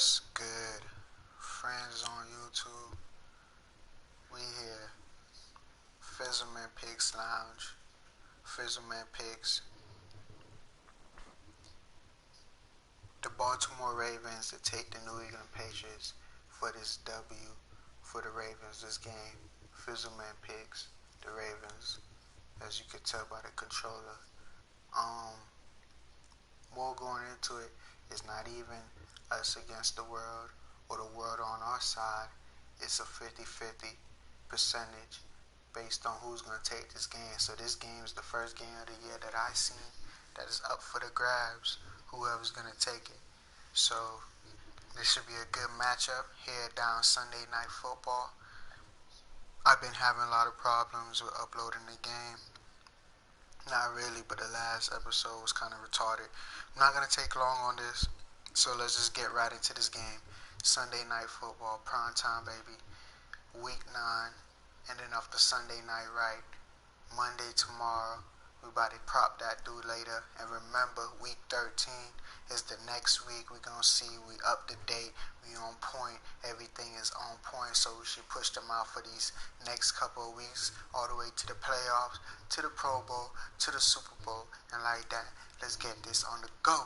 What's good, friends on YouTube? We here, Fizzleman Pigs Lounge, Fizzleman Pigs. The Baltimore Ravens to take the New England Patriots for this W for the Ravens this game. Fizzleman Pigs, the Ravens, as you could tell by the controller. More going into it, it's not even us against the world or the world on our side. It's a 50-50 percentage based on who's going to take this game. So this game is the first game of the year that I seen that is up for the grabs, whoever's going to take it. So this should be a good matchup here down Sunday Night Football. I've been having a lot of problems with uploading the game. Not really, but the last episode was kind of retarded. I'm not going to take long on this, so let's just get right into this game. Sunday Night Football, prime time, baby. Week 9, ending off the Sunday night right. Monday tomorrow, we about to prop that dude later. And remember, week 13 is the next week. We're going to see we up to date, we on point, everything is on point. So we should push them out for these next couple of weeks, all the way to the playoffs, to the Pro Bowl, to the Super Bowl, and like that. Let's get this on the go.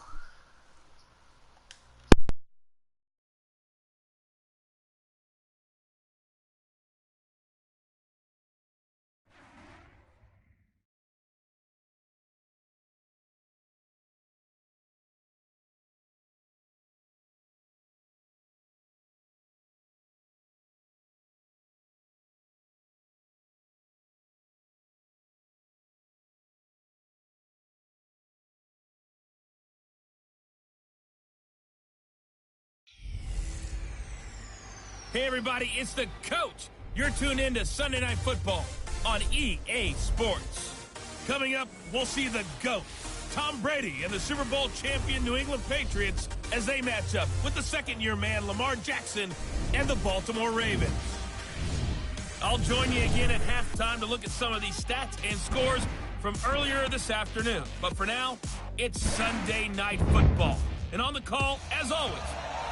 Hey everybody, it's the coach. You're tuned in to Sunday Night Football on EA Sports. Coming up, we'll see the GOAT, Tom Brady, and the Super Bowl champion New England Patriots as they match up with the second-year man Lamar Jackson and the Baltimore Ravens. I'll join you again at halftime to look at some of these stats and scores from earlier this afternoon. But for now, it's Sunday Night Football. And on the call, as always,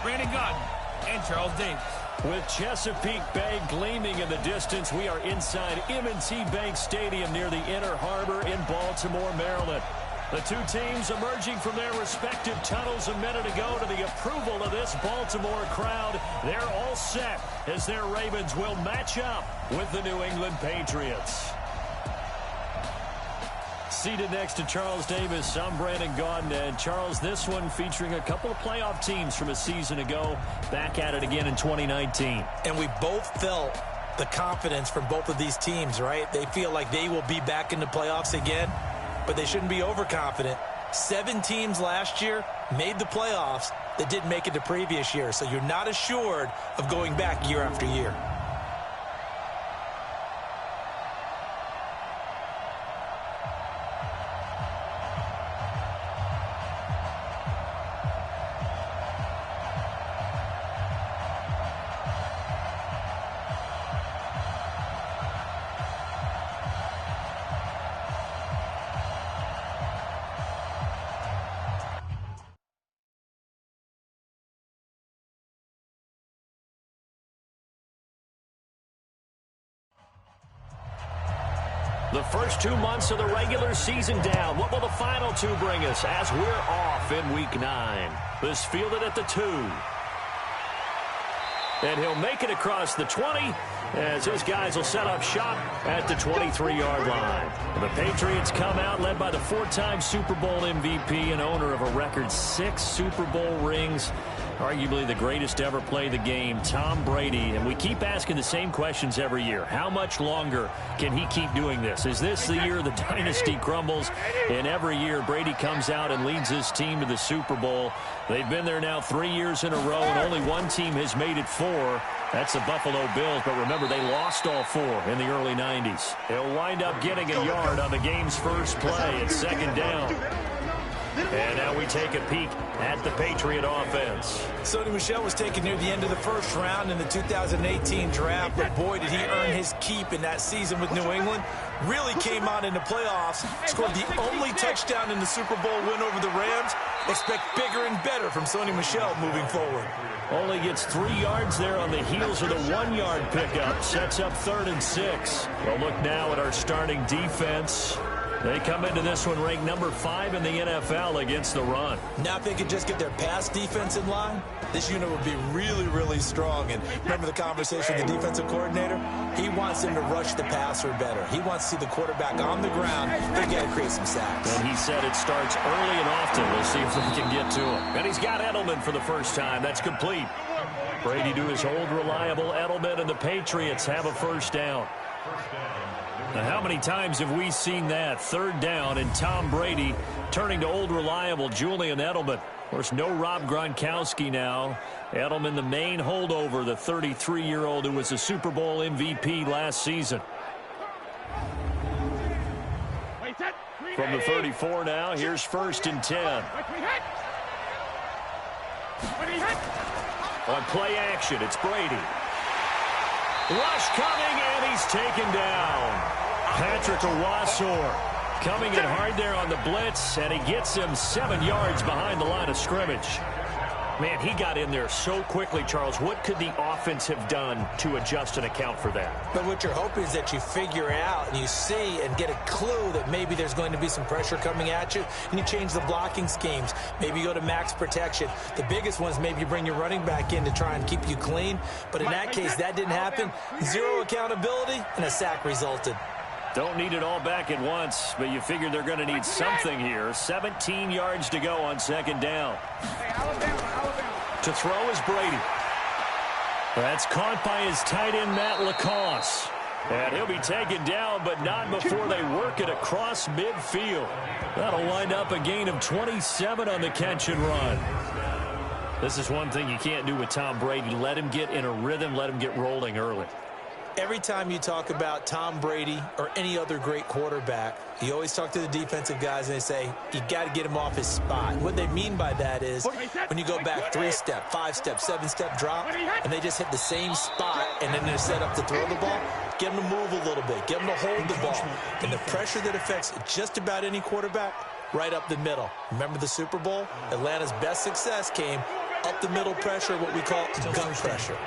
Brandon Godden and Charles Davis. With Chesapeake Bay gleaming in the distance, we are inside M&T Bank Stadium near the Inner Harbor in Baltimore, Maryland. The two teams emerging from their respective tunnels a minute ago to the approval of this Baltimore crowd. They're all set as their Ravens will match up with the New England Patriots. Seated next to Charles Davis, I'm Brandon Gaudin. And Charles, this one featuring a couple of playoff teams from a season ago, back at it again in 2019. And we both felt the confidence from both of these teams, right? They feel like they will be back in the playoffs again, but they shouldn't be overconfident. 7 teams last year made the playoffs that didn't make it the previous year, so you're not assured of going back year after year. The first 2 months of the regular season down. What will the final 2 bring us as we're off in Week 9? This fielded at the 2. And he'll make it across the 20 as his guys will set up shop at the 23-yard line. The Patriots come out led by the 4-time Super Bowl MVP and owner of a record 6 Super Bowl rings. Arguably the greatest to ever play the game, Tom Brady. And we keep asking the same questions every year. How much longer can he keep doing this? Is this the year the dynasty crumbles? And every year Brady comes out and leads his team to the Super Bowl. They've been there now 3 years in a row, and only one team has made it 4. That's the Buffalo Bills. But remember, they lost all 4 in the early 90s. He'll wind up getting a yard on the game's first play at 2nd down. And now we take a peek at the Patriot offense. Sony Michel was taken near the end of the first round in the 2018 draft, but boy, did he earn his keep in that season with New England. Really came out in the playoffs, scored the only touchdown in the Super Bowl win over the Rams. Expect bigger and better from Sony Michel moving forward. Only gets 3 yards there on the heels of the 1-yard pickup. Sets up 3rd and 6. We'll look now at our starting defense. They come into this one ranked number 5 in the NFL against the run. Now if they could just get their pass defense in line, this unit would be really, really strong. And remember the conversation with the defensive coordinator? He wants them to rush the passer better. He wants to see the quarterback on the ground. They got to create some sacks. And he said it starts early and often. We'll see if they can get to him. And he's got Edelman for the first time. That's complete. Brady to his old reliable Edelman, and the Patriots have a first down. Now, how many times have we seen that? 3rd down, and Tom Brady turning to old reliable Julian Edelman. Of course, no Rob Gronkowski now. Edelman, the main holdover, the 33-year-old who was a Super Bowl MVP last season. From the 34 now, here's 1st and 10. On play action, it's Brady. Rush coming, and he's taken down. Patrick Owasor coming in hard there on the blitz, and he gets him 7 yards behind the line of scrimmage. Man, he got in there so quickly, Charles. What could the offense have done to adjust and account for that? But what you're hoping is that you figure out and you see and get a clue that maybe there's going to be some pressure coming at you, and you change the blocking schemes. Maybe you go to max protection. The biggest one is maybe you bring your running back in to try and keep you clean. But in that case, that didn't happen. 0 accountability, and a sack resulted. Don't need it all back at once, but you figure they're going to need something here. 17 yards to go on 2nd down. To throw is Brady. That's caught by his tight end, Matt LaCosse. And he'll be taken down, but not before they work it across midfield. That'll wind up a gain of 27 on the catch and run. This is one thing you can't do with Tom Brady. Let him get in a rhythm, let him get rolling early. Every time you talk about Tom Brady or any other great quarterback, you always talk to the defensive guys and they say, you got to get him off his spot. What they mean by that is when you go back 3-step, 5-step, 7-step drop, and they just hit the same spot and then they're set up to throw the ball, get them to move a little bit, get them to hold the ball. And the pressure that affects just about any quarterback, right up the middle. Remember the Super Bowl? Atlanta's best success came up the middle pressure, what we call gun pressure.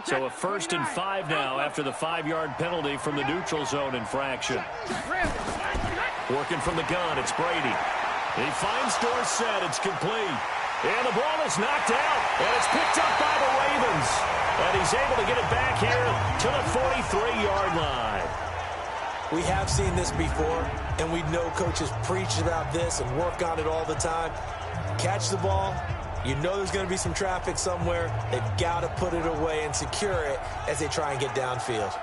So a 1st and 5 now after the 5-yard penalty from the neutral zone infraction. Working from the gun, it's Brady. He finds Dorsett, it's complete. And the ball is knocked out, and it's picked up by the Ravens. And he's able to get it back here to the 43-yard line. We have seen this before, and we know coaches preach about this and work on it all the time. Catch the ball. You know there's going to be some traffic somewhere. They've got to put it away and secure it as they try and get downfield.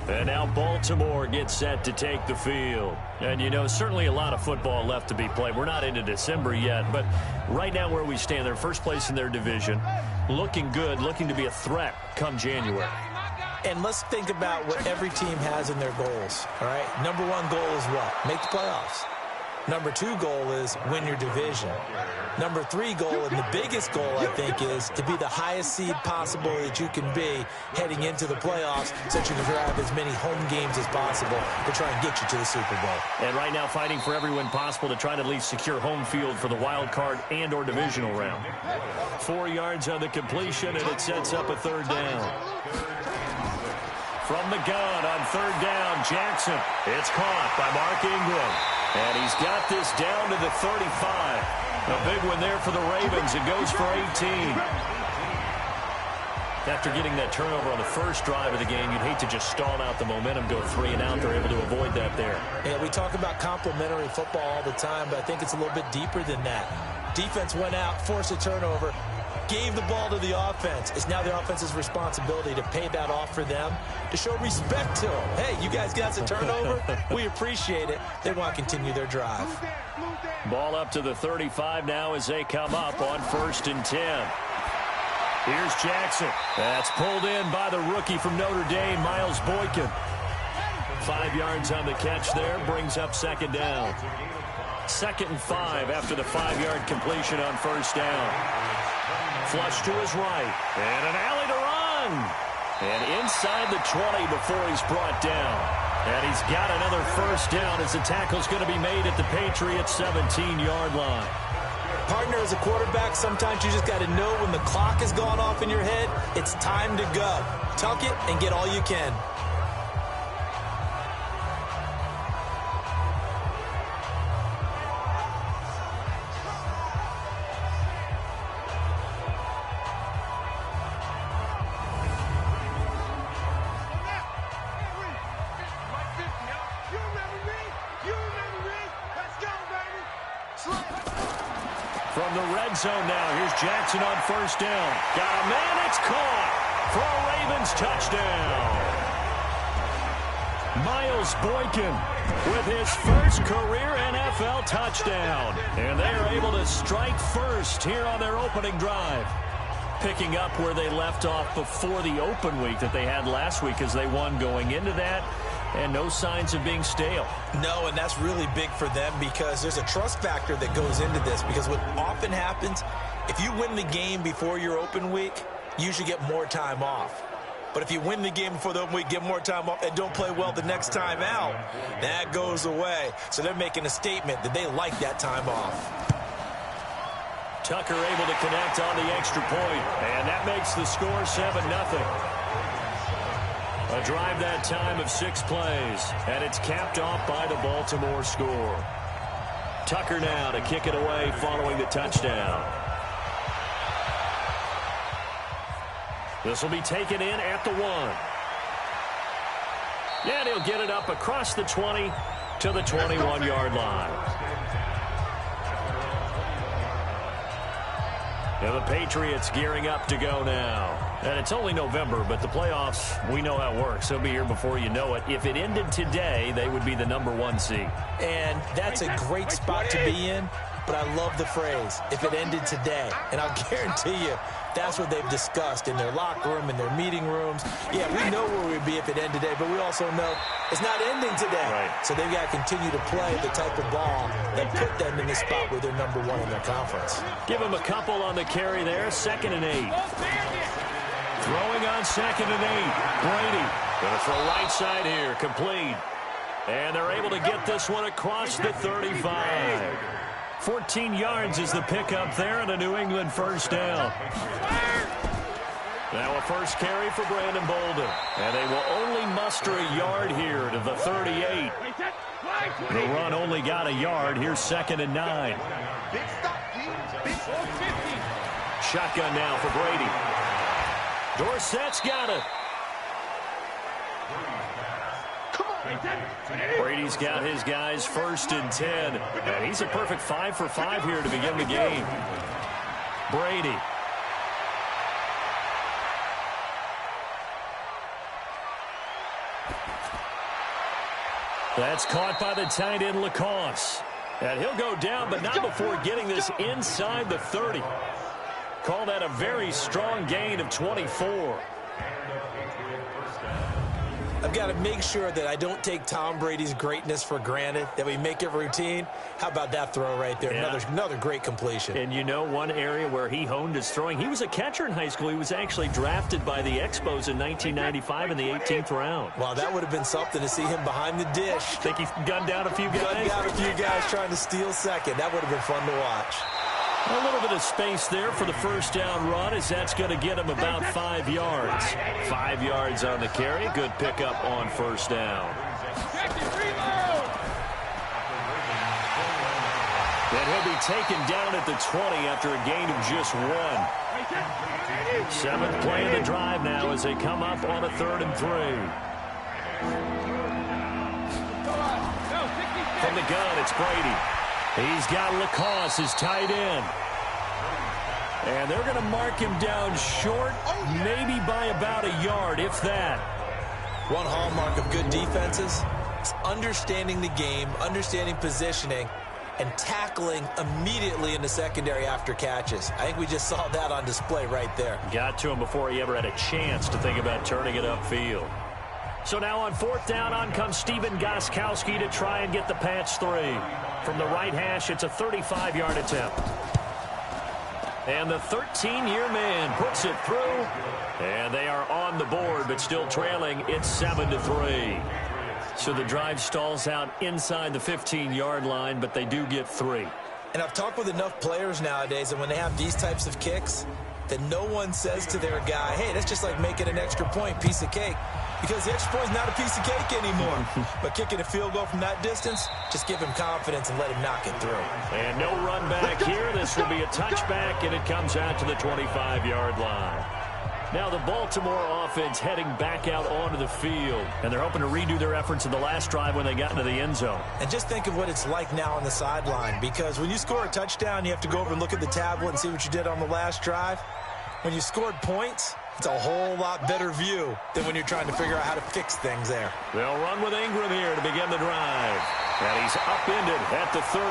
And now Baltimore gets set to take the field. And, you know, certainly a lot of football left to be played. We're not into December yet, but right now where we stand, they're first place in their division. Looking good, looking to be a threat come January. And let's think about what every team has in their goals, all right? Number 1 goal is what? Make the playoffs. Number 2 goal is win your division. Number 3 goal, and the biggest goal, I think, is to be the highest seed possible that you can be heading into the playoffs so that you can drive as many home games as possible to try and get you to the Super Bowl. And right now fighting for every win possible to try to at least secure home field for the wild card and or divisional round. 4 yards on the completion, and it sets up a 3rd down. From the gun on 3rd down, Jackson. It's caught by Mark Ingram. And he's got this down to the 35. A big one there for the Ravens. It goes for 18. After getting that turnover on the first drive of the game, you'd hate to just stall out the momentum, go 3 and out. They're able to avoid that there. Yeah, we talk about complementary football all the time, but I think it's a little bit deeper than that. Defense went out, forced a turnover, gave the ball to the offense. It's now the offense's responsibility to pay that off for them, to show respect to them. Hey, you guys got the turnover. We appreciate it. They want to continue their drive. Ball up to the 35 now as they come up on 1st and 10. Here's Jackson. That's pulled in by the rookie from Notre Dame, Miles Boykin. 5 yards on the catch there, brings up second down. 2nd and 5 after the 5-yard completion on first down. Flush to his right, and an alley to run. And inside the 20 before he's brought down. And he's got another first down as the tackle's going to be made at the Patriots' 17-yard line. Partner, as a quarterback, sometimes you just got to know when the clock has gone off in your head, it's time to go. Tuck it and get all you can. From the red zone now, here's Jackson on first down. Got a man, it's caught for a Ravens touchdown. Miles Boykin with his first career NFL touchdown. And they are able to strike first here on their opening drive. Picking up where they left off before the open week that they had last week as they won going into that. And no signs of being stale. No, and that's really big for them because there's a trust factor that goes into this. Because what often happens, if you win the game before your open week, you usually get more time off. But if you win the game before the open week, get more time off, and don't play well the next time out, that goes away. So they're making a statement that they like that time off. Tucker able to connect on the extra point, and that makes the score 7-0. A drive that time of 6 plays, and it's capped off by the Baltimore score. Tucker now to kick it away following the touchdown. This will be taken in at the 1. And he'll get it up across the 20 to the 21-yard line. Now the Patriots gearing up to go now. And it's only November, but the playoffs, we know how it works. They'll be here before you know it. If it ended today, they would be the #1 seed. And that's a great spot to be in, but I love the phrase, if it ended today. And I'll guarantee you, that's what they've discussed in their locker room, in their meeting rooms. Yeah, we know where we'd be if it ended today, but we also know it's not ending today. Right. So they've got to continue to play the type of ball that put them in the spot where they're #1 in their conference. Give them a couple on the carry there, 2nd and 8. Throwing on 2nd and 8. Brady going to throw right side here, complete. And they're able to get this one across the 35. 14 yards is the pickup there and a New England first down. Now a first carry for Brandon Bolden. And they will only muster a yard here to the 38. The run only got a yard. Here's 2nd and 9. Shotgun now for Brady. Dorsett's got it. Brady's got his guys 1st and 10. And he's a perfect 5 for 5 here to begin the game. Brady. That's caught by the tight end Lacoste. And he'll go down, but not before getting this inside the 30. Call that a very strong gain of 24. I've got to make sure that I don't take Tom Brady's greatness for granted, that we make it routine. How about that throw right there? Yeah. Another great completion. And you know one area where he honed his throwing, he was a catcher in high school. He was actually drafted by the Expos in 1995 in the 18th round. Wow, that would have been something to see him behind the dish. Think he gunned down a few guys? Gunned down a few guys trying to steal second. That would have been fun to watch. A little bit of space there for the first down run as that's going to get him about 5 yards. 5 yards on the carry. Good pickup on first down. And he'll be taken down at the 20 after a gain of just 1. 7th play of the drive now as they come up on a 3rd and 3. From the gun, it's Brady. He's got Lacoste, his tight end. And they're going to mark him down short, maybe by about a yard, if that. One hallmark of good defenses is understanding the game, understanding positioning, and tackling immediately in the secondary after catches. I think we just saw that on display right there. Got to him before he ever had a chance to think about turning it upfield. So now on fourth down, on comes Steven Gostkowski to try and get the Pats 3. From the right hash, it's a 35-yard attempt. And the 13-year man puts it through. And they are on the board, but still trailing. It's 7-3. So the drive stalls out inside the 15-yard line, but they do get 3. And I've talked with enough players nowadays, and when they have these types of kicks, that no one says to their guy, hey, that's just like making an extra point, piece of cake. Because the extra point is not a piece of cake anymore. But kicking a field goal from that distance, just give him confidence and let him knock it through. And no run back here. This will be a touchback, and it comes out to the 25-yard line. Now the Baltimore offense heading back out onto the field. And they're hoping to redo their efforts in the last drive when they got into the end zone. And just think of what it's like now on the sideline. Because when you score a touchdown, you have to go over and look at the tablet and see what you did on the last drive. When you scored points, it's a whole lot better view than when you're trying to figure out how to fix things there. They'll run with Ingram here to begin the drive. And he's upended at the 33,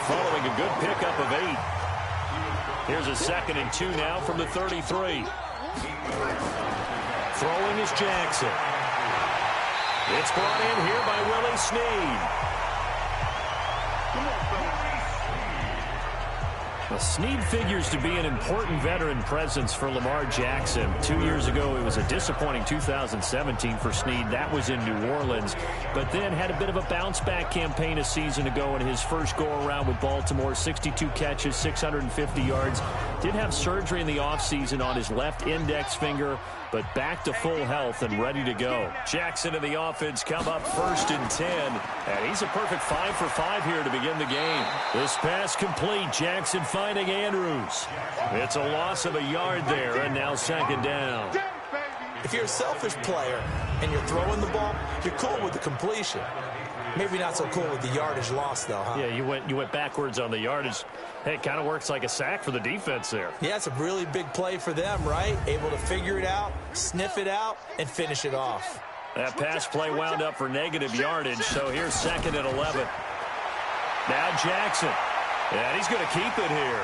following a good pickup of 8. Here's a 2nd and 2 now from the 33. Throwing is Jackson. It's brought in here by Willie Snead. Well, Snead figures to be an important veteran presence for Lamar Jackson. 2 years ago, it was a disappointing 2017 for Snead. That was in New Orleans. But then had a bit of a bounce-back campaign a season ago in his first go-around with Baltimore. 62 catches, 650 yards. Did have surgery in the offseason on his left index finger, but back to full health and ready to go. Jackson and the offense come up 1st and 10. And he's a perfect 5 for 5 here to begin the game. This pass complete. Jackson finding Andrews. It's a loss of a yard there, and now 2nd down. If you're a selfish player and you're throwing the ball, you're cool with the completion. Maybe not so cool with the yardage loss, though, huh? Yeah, you went backwards on the yardage. Hey, it kind of works like a sack for the defense there. Yeah, it's a really big play for them, right? Able to figure it out, sniff it out, and finish it off. That pass play wound up for negative yardage, so here's 2nd and 11. Now Jackson. And he's going to keep it here.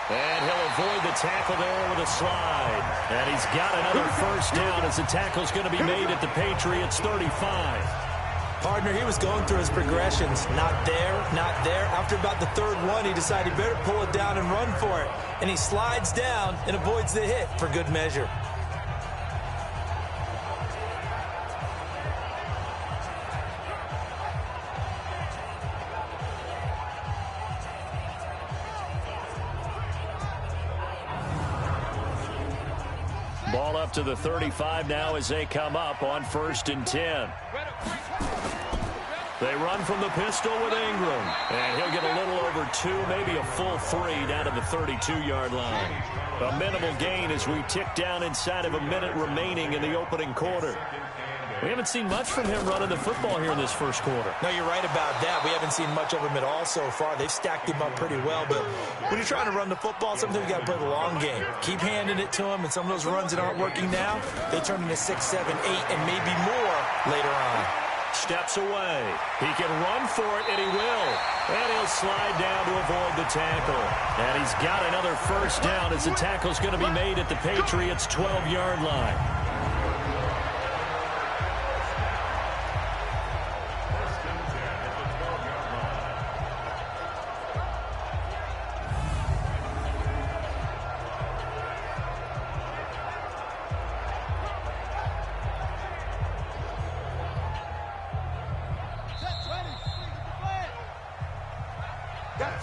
And he'll avoid the tackle there with a slide. And he's got another 1st down as the tackle's going to be made at the Patriots 35. Partner, he was going through his progressions. Not there, not there. After about the 3rd one, he decided he better pull it down and run for it. And he slides down and avoids the hit for good measure. Ball up to the 35 now as they come up on 1st and 10. They run from the pistol with Ingram. And he'll get a little over 2, maybe a full 3 down to the 32-yard line. A minimal gain as we tick down inside of a minute remaining in the opening quarter. We haven't seen much from him running the football here in this first quarter. No, you're right about that. We haven't seen much of him at all so far. They've stacked him up pretty well. But when you're trying to run the football, sometimes you got to play the long game. Keep handing it to him, and some of those runs that aren't working now, they turn into 6, 7, 8, and maybe more later on. Steps away. He can run for it, and he will. And he'll slide down to avoid the tackle. And he's got another 1st down as the tackle's going to be made at the Patriots' 12-yard line.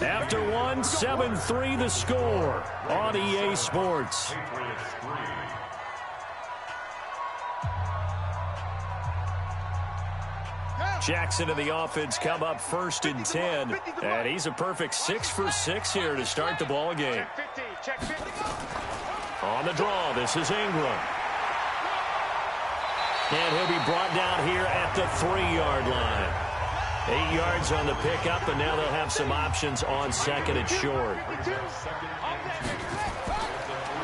After one, 7-3 the score on EA Sports. Jackson and the offense come up 1st and 10. And he's a perfect 6 for 6 here to start the ball game. On the draw, this is Ingram. And he'll be brought down here at the 3-yard line. 8 yards on the pickup, and now they'll have some options on 2nd and short.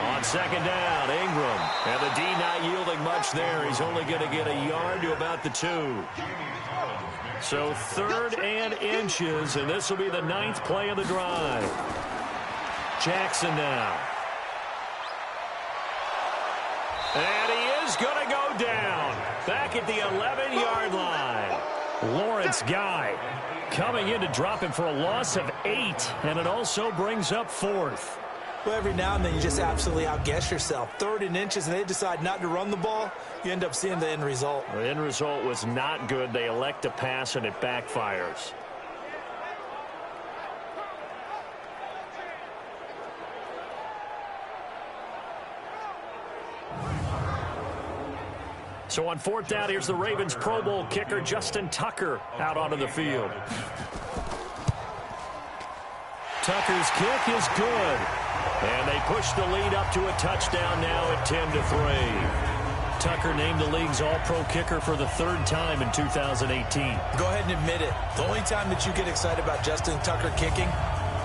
On second down, Ingram. And the D not yielding much there. He's only going to get a yard to about the 2. So 3rd and inches, and this will be the 9th play of the drive. Jackson now. And he is going to go down. Back at the 11-yard line. Lawrence Guy coming in to drop him for a loss of 8, and it also brings up 4th. Well, every now and then you just absolutely outguess yourself. 3rd and inches, and they decide not to run the ball. You end up seeing the end result. The end result was not good. They elect to pass, and it backfires. So on 4th down, here's the Ravens Pro Bowl kicker Justin Tucker out onto the field. Tucker's kick is good. And they push the lead up to a touchdown now at 10-3. Tucker named the league's all-pro kicker for the 3rd time in 2018. Go ahead and admit it. The only time that you get excited about Justin Tucker kicking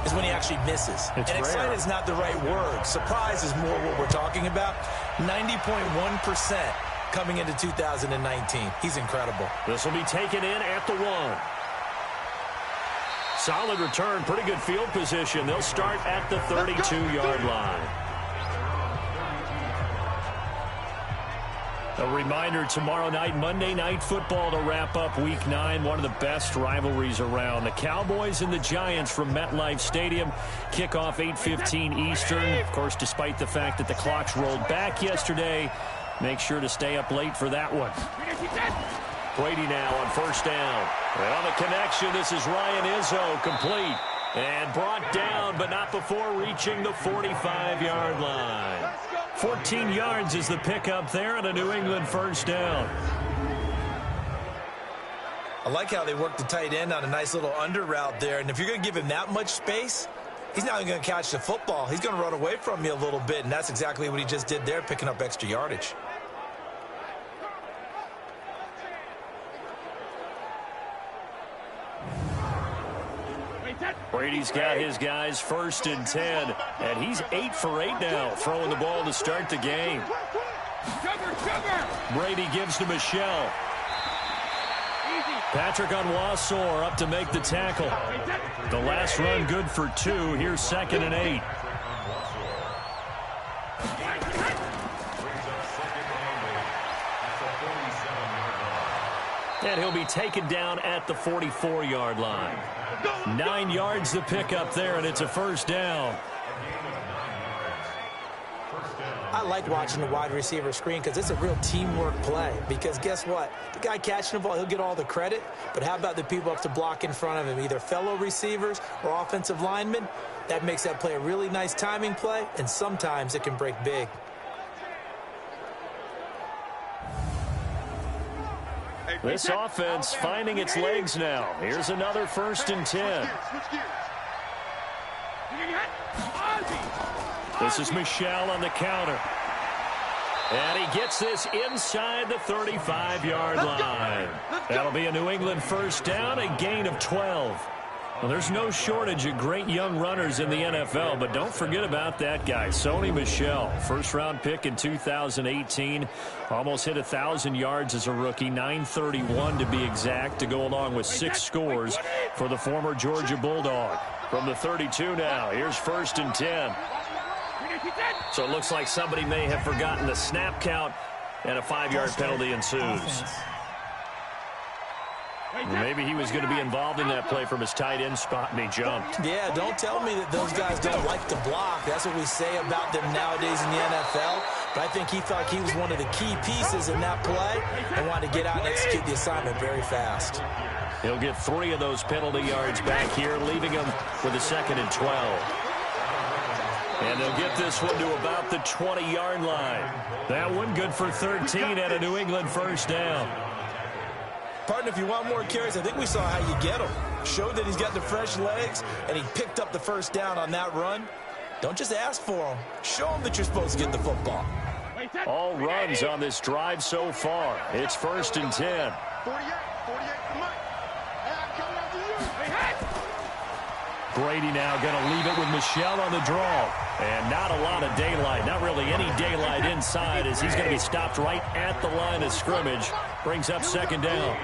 is when he actually misses. It's and rare. Excited is not the right word. Surprise is more what we're talking about. 90.1% coming into 2019. He's incredible. This will be taken in at the 1. Solid return, pretty good field position. They'll start at the 32-yard line. A reminder, tomorrow night, Monday Night Football to wrap up Week 9, one of the best rivalries around. The Cowboys and the Giants from MetLife Stadium. Kickoff 8:15 Eastern. Of course, despite the fact that the clocks rolled back yesterday, make sure to stay up late for that one. Brady now on 1st down. And on the connection, this is Ryan Izzo, complete. And brought down, but not before reaching the 45-yard line. 14 yards is the pickup there, and a New England 1st down. I like how they worked the tight end on a nice little under route there. And if you're going to give him that much space, he's not going to catch the football. He's going to run away from you a little bit, and that's exactly what he just did there, picking up extra yardage. Brady's got his guys 1st and 10, and he's 8 for 8 now, throwing the ball to start the game. Brady gives to Michelle. Patrick on Wassor up to make the tackle. The last run good for 2. Here's 2nd and 8. And he'll be taken down at the 44-yard line. 9 yards to pick up there, and it's a 1st down. I like watching the wide receiver screen because it's a real teamwork play. Because guess what? The guy catching the ball, he'll get all the credit. But how about the people up to block in front of him, either fellow receivers or offensive linemen? That makes that play a really nice timing play, and sometimes it can break big. This offense finding its legs now. Here's another 1st and 10. This is Michelle on the counter. And he gets this inside the 35-yard line. That'll be a New England 1st down, a gain of 12. Well, there's no shortage of great young runners in the NFL, but don't forget about that guy, Sony Michel. 1st-round pick in 2018. Almost hit 1,000 yards as a rookie, 931 to be exact, to go along with 6 scores for the former Georgia Bulldog. From the 32 now, here's 1st and 10. So it looks like somebody may have forgotten the snap count, and a 5-yard penalty ensues. Maybe he was going to be involved in that play from his tight end spot, and he jumped. Yeah, don't tell me that those guys don't like to block. That's what we say about them nowadays in the NFL. But I think he thought he was one of the key pieces in that play and wanted to get out and execute the assignment very fast. He'll get 3 of those penalty yards back here, leaving him with a 2nd and 12. And they'll get this one to about the 20-yard line. That one good for 13 at a New England 1st down. Partner, if you want more carries, I think we saw how you get him. Showed that he's got the fresh legs, and he picked up the 1st down on that run. Don't just ask for him. Show him that you're supposed to get the football. All runs on this drive so far. It's 1st and 10. Brady now going to leave it with Michel on the draw. And not a lot of daylight, not really any daylight inside, as he's going to be stopped right at the line of scrimmage. Brings up second down.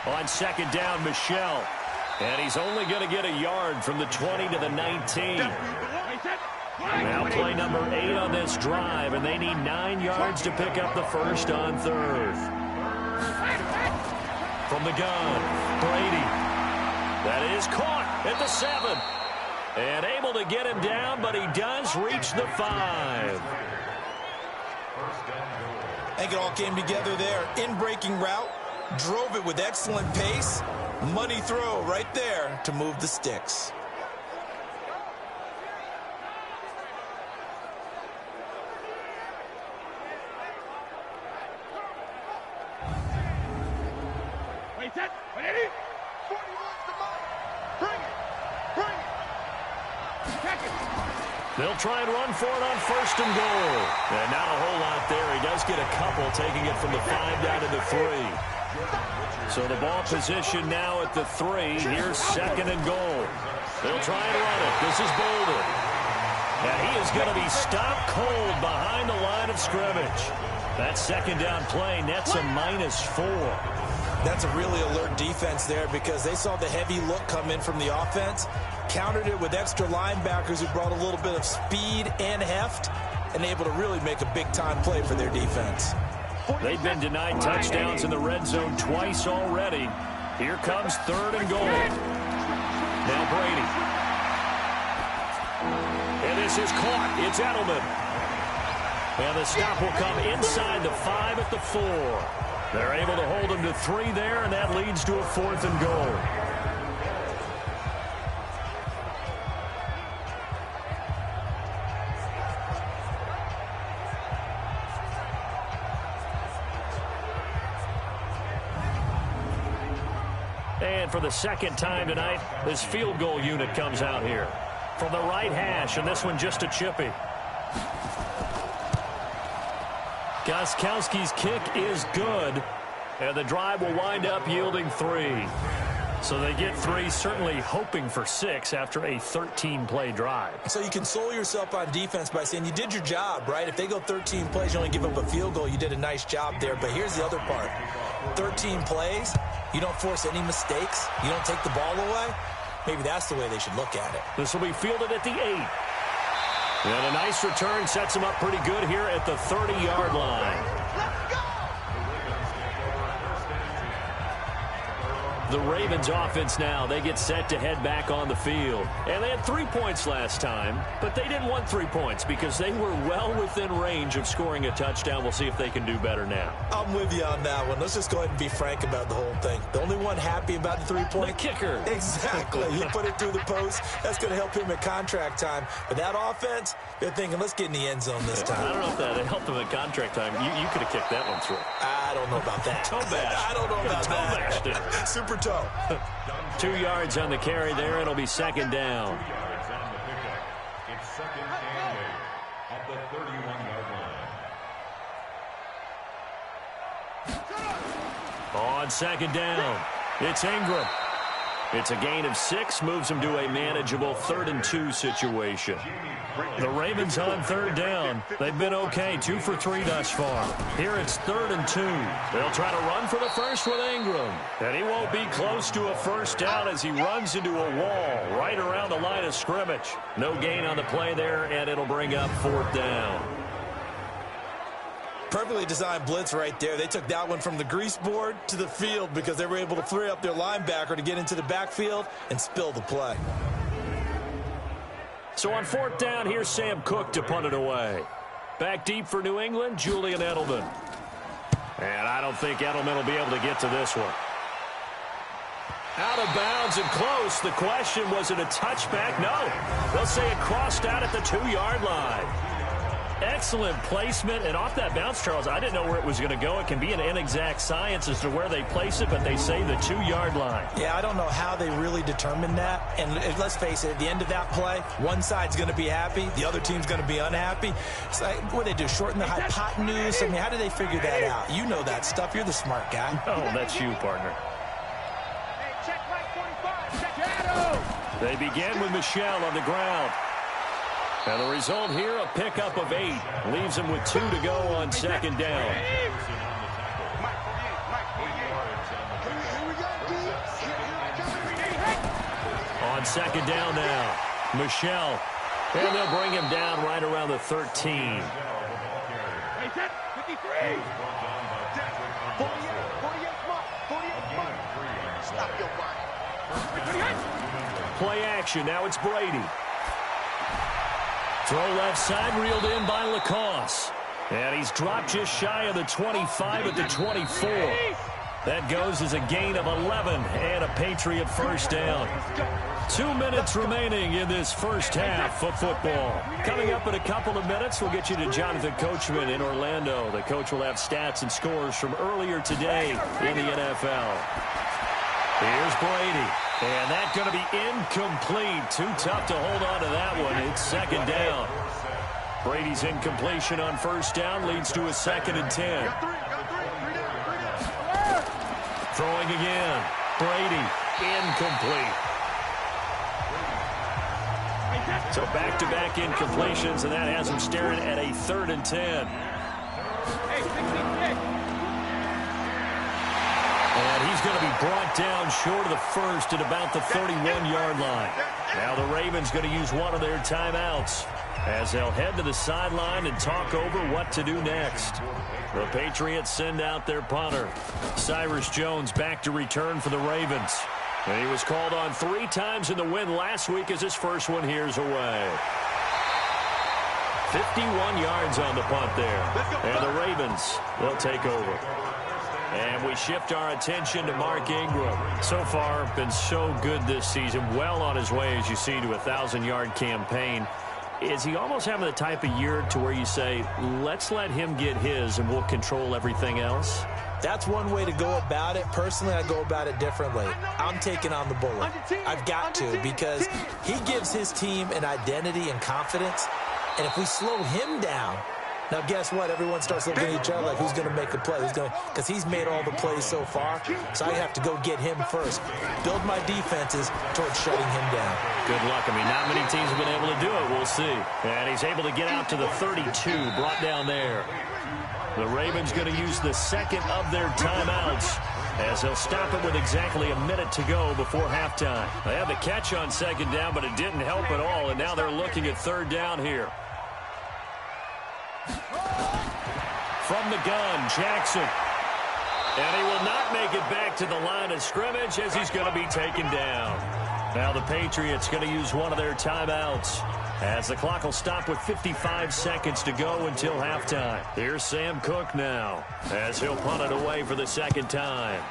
On second down, Michel. And he's only going to get a yard from the 20 to the 19. Now play number 8 on this drive, and they need 9 yards to pick up the first on third. From the gun, Brady. That is caught at the 7. And able to get him down, but he does reach the 5. I think it all came together there. In-breaking route, drove it with excellent pace. Money throw right there to move the sticks. They'll try and run for it on first and goal. And not a whole lot there. He does get a couple, taking it from the 5 down to the 3. So the ball position now at the 3. Here's second and goal. They'll try and run it. This is Bolden. And he is going to be stopped cold behind the line of scrimmage. That second down play nets a -4. That's a really alert defense there because they saw the heavy look come in from the offense, countered it with extra linebackers who brought a little bit of speed and heft, and able to really make a big-time play for their defense. They've been denied touchdowns in the red zone twice already. Here comes third and goal. Now Brady. And this is caught. It's Edelman. And the stop will come inside the 5 at the 4. They're able to hold him to 3 there, and that leads to a 4th and goal. And for the second time tonight, this field goal unit comes out here. From the right hash, and this one just a chippy. Gostkowski's kick is good, and the drive will wind up yielding 3. So they get 3, certainly hoping for 6 after a 13-play drive. So you console yourself on defense by saying you did your job, right? If they go 13 plays, you only give up a field goal, you did a nice job there. But here's the other part. 13 plays, you don't force any mistakes, you don't take the ball away. Maybe that's the way they should look at it. This will be fielded at the 8. And a nice return sets him up pretty good here at the 30-yard line. The Ravens offense now, they get set to head back on the field. And they had 3 points last time, but they didn't want 3 points because they were well within range of scoring a touchdown. We'll see if they can do better now. I'm with you on that one. Let's just go ahead and be frank about the whole thing. The only one happy about the 3-point? The kicker. Exactly. He put it through the post. That's going to help him at contract time. But that offense, they're thinking, let's get in the end zone this time. I don't know if that helped him at contract time. You could have kicked that one through. I don't know about that. Toe bash. I don't know about that. Super toe. 2 yards on the carry there. It'll be second down. It's second and 8 at the 31-yard line. On second down, it's Ingram. It's a gain of 6, moves him to a manageable 3rd and 2 situation. The Ravens on third down. They've been okay, 2 for 3 thus far. Here it's 3rd and 2. They'll try to run for the first with Ingram. And he won't be close to a first down as he runs into a wall right around the line of scrimmage. No gain on the play there, and it'll bring up 4th down. Perfectly designed blitz right there. They took that one from the grease board to the field because they were able to free up their linebacker to get into the backfield and spill the play. So on 4th down, here's Sam Cook to punt it away. Back deep for New England, Julian Edelman. And I don't think Edelman will be able to get to this one. Out of bounds and close. The question, was it a touchback? No. They'll say it crossed out at the 2-yard line. Excellent placement, and off that bounce, Charles, I didn't know where it was going to go. It can be an inexact science as to where they place it, but they say the 2-yard line. Yeah, I don't know how they really determined that. And let's face it, at the end of that play, one side's going to be happy, the other team's going to be unhappy. It's like, what do they do, shorten the hypotenuse? I mean, how do they figure that out? You know that stuff. You're the smart guy. Oh, that's you, partner. They begin with Michelle on the ground. And the result here, a pickup of 8. Leaves him with 2 to go on second down. On second down now, Michelle. And they'll bring him down right around the 13. Play action. Now it's Brady. Throw left side, reeled in by Lacoste. And he's dropped just shy of the 25 at the 24. That goes as a gain of 11 and a Patriot first down. 2 minutes remaining in this first half of football. Coming up in a couple of minutes, we'll get you to Jonathan Coachman in Orlando. The coach will have stats and scores from earlier today in the NFL. Here's Brady. And that's going to be incomplete. Too tough to hold on to that one. It's second down. Brady's incompletion on first down leads to a 2nd and 10. Throwing again. Brady, incomplete. So back-to-back incompletions, and that has him staring at a 3rd and 10. And he's going to be brought down short of the first at about the 31-yard line. Now the Ravens going to use one of their timeouts as they'll head to the sideline and talk over what to do next. The Patriots send out their punter. Cyrus Jones back to return for the Ravens. And he was called on 3 times in the win last week as his first one here's away. 51 yards on the punt there. And the Ravens, they'll take over. And we shift our attention to Mark Ingram. So far, been so good this season. Well on his way, as you see, to a 1,000-yard campaign. Is he almost having the type of year to where you say, let's let him get his and we'll control everything else? That's one way to go about it. Personally, I go about it differently. I'm taking on the bullet. I've got to, because he gives his team an identity and confidence. And if we slow him down, now guess what? Everyone starts looking at each other like, who's going to make the play? Because he's made all the plays so far. So I have to go get him first. Build my defenses towards shutting him down. Good luck. I mean, not many teams have been able to do it. We'll see. And he's able to get out to the 32, brought down there. The Ravens going to use the 2nd of their timeouts as they'll stop it with exactly a minute to go before halftime. They had the catch on 2nd down, but it didn't help at all, and now they're looking at 3rd down here. From the gun, Jackson. And he will not make it back to the line of scrimmage as he's going to be taken down. Now the Patriots going to use one of their timeouts as the clock will stop with 55 seconds to go until halftime. Here's Sam Cook now as he'll punt it away for the 2nd time.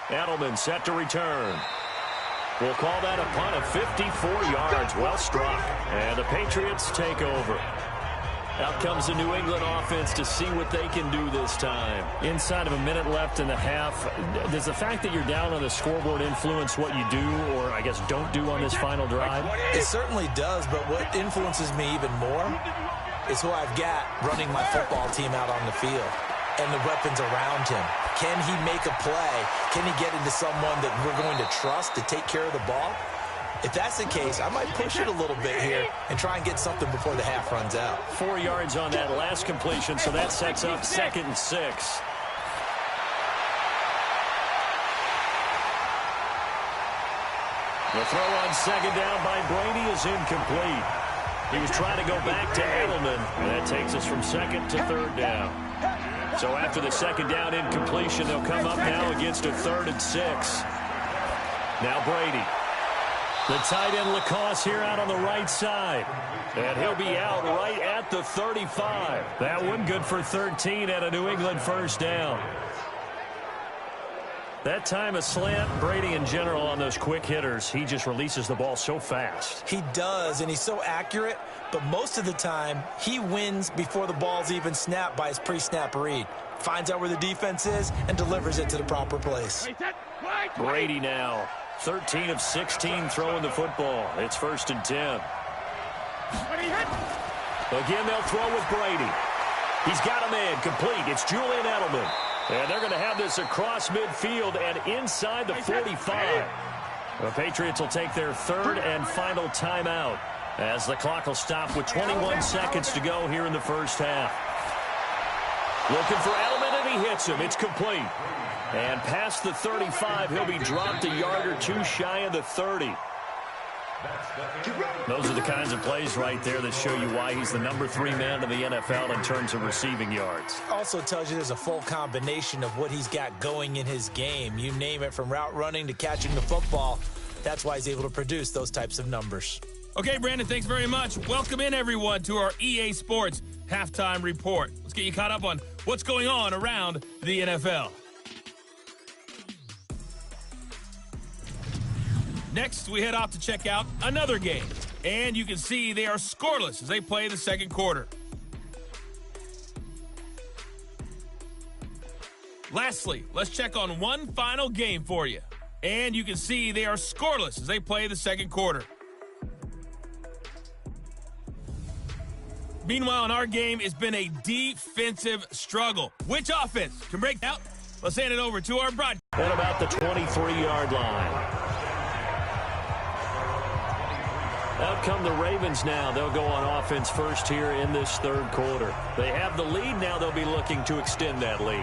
Edelman set to return. We'll call that a punt of 54 yards. Well struck. And the Patriots take over. Out comes the New England offense to see what they can do this time. Inside of a minute left in the half, does the fact that you're down on the scoreboard influence what you do, or I guess don't do on this final drive? It certainly does, but what influences me even more is who I've got running my football team out on the field and the weapons around him. Can he make a play? Can he get into someone that we're going to trust to take care of the ball? If that's the case, I might push it a little bit here and try and get something before the half runs out. 4 yards on that last completion, so that sets up 2nd and 6. The throw on 2nd down by Brady is incomplete. He was trying to go back to Edelman, and that takes us from 2nd to 3rd down. So after the 2nd down incompletion, they'll come up now against a 3rd and 6. Now Brady. The tight end Lacoste here out on the right side. And he'll be out right at the 35. That one good for 13 and a New England first down. That time a slant. Brady in general on those quick hitters, he just releases the ball so fast. He does, and he's so accurate, but most of the time he wins before the ball's even snapped by his pre-snap read. Finds out where the defense is and delivers it to the proper place. Brady now, 13 of 16 throwing the football. It's 1st and 10. Again, they'll throw with Brady. He's got a man complete. It's Julian Edelman. And they're going to have this across midfield and inside the 45. The Patriots will take their 3rd and final timeout as the clock will stop with 21 seconds to go here in the first half. Looking for Edelman, and he hits him. It's complete. And past the 35, he'll be dropped a yard or two shy of the 30. Those are the kinds of plays right there that show you why he's the number 3 man in the NFL in terms of receiving yards. Also tells you there's a full combination of what he's got going in his game. You name it, from route running to catching the football. That's why he's able to produce those types of numbers. Okay, Brandon, thanks very much. Welcome in, everyone, to our EA Sports Halftime Report. Let's get you caught up on what's going on around the NFL. Next, we head off to check out another game. And you can see they are scoreless as they play the second quarter. Lastly, let's check on one final game for you. And you can see they are scoreless as they play the second quarter. Meanwhile, in our game, it's been a defensive struggle. Which offense can break out? Let's hand it over to our broadcast. At about the 23-yard line. Out come the Ravens now. They'll go on offense first here in this third quarter. They have the lead. Now they'll be looking to extend that lead.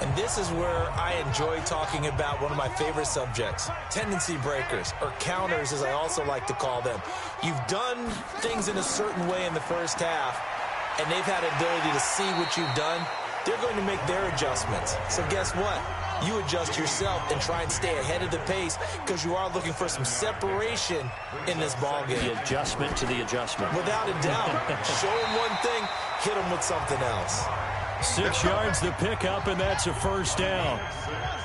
And this is where I enjoy talking about one of my favorite subjects, tendency breakers, or counters as I also like to call them. You've done things in a certain way in the first half, and they've had the ability to see what you've done. They're going to make their adjustments. So guess what? You adjust yourself and try and stay ahead of the pace because you are looking for some separation in this ballgame. The adjustment to the adjustment. Without a doubt. Show them one thing, hit them with something else. 6 yards to pick up, and that's a first down.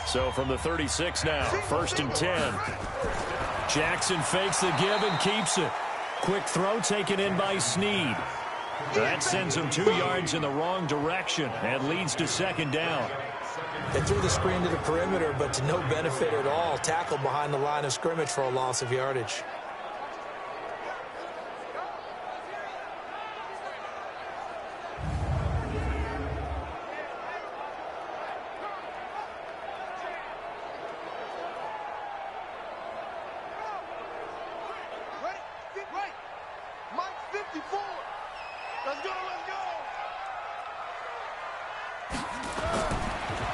So from the 36 now, 1st and 10. Jackson fakes the give and keeps it. Quick throw taken in by Snead. That sends him 2 yards in the wrong direction and leads to 2nd down. They threw the screen to the perimeter, but to no benefit at all. Tackled behind the line of scrimmage for a loss of yardage.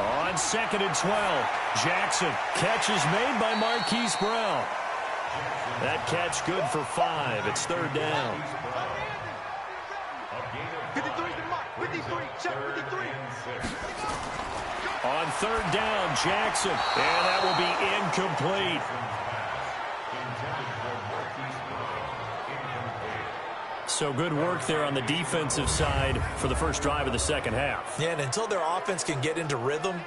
On 2nd and 12, Jackson. Catch is made by Marquise Brown. That catch good for 5. It's 3rd down. 53, check 53. On 3rd down, Jackson. And that will be incomplete. So good work there on the defensive side for the first drive of the second half. Yeah, and until their offense can get into rhythm,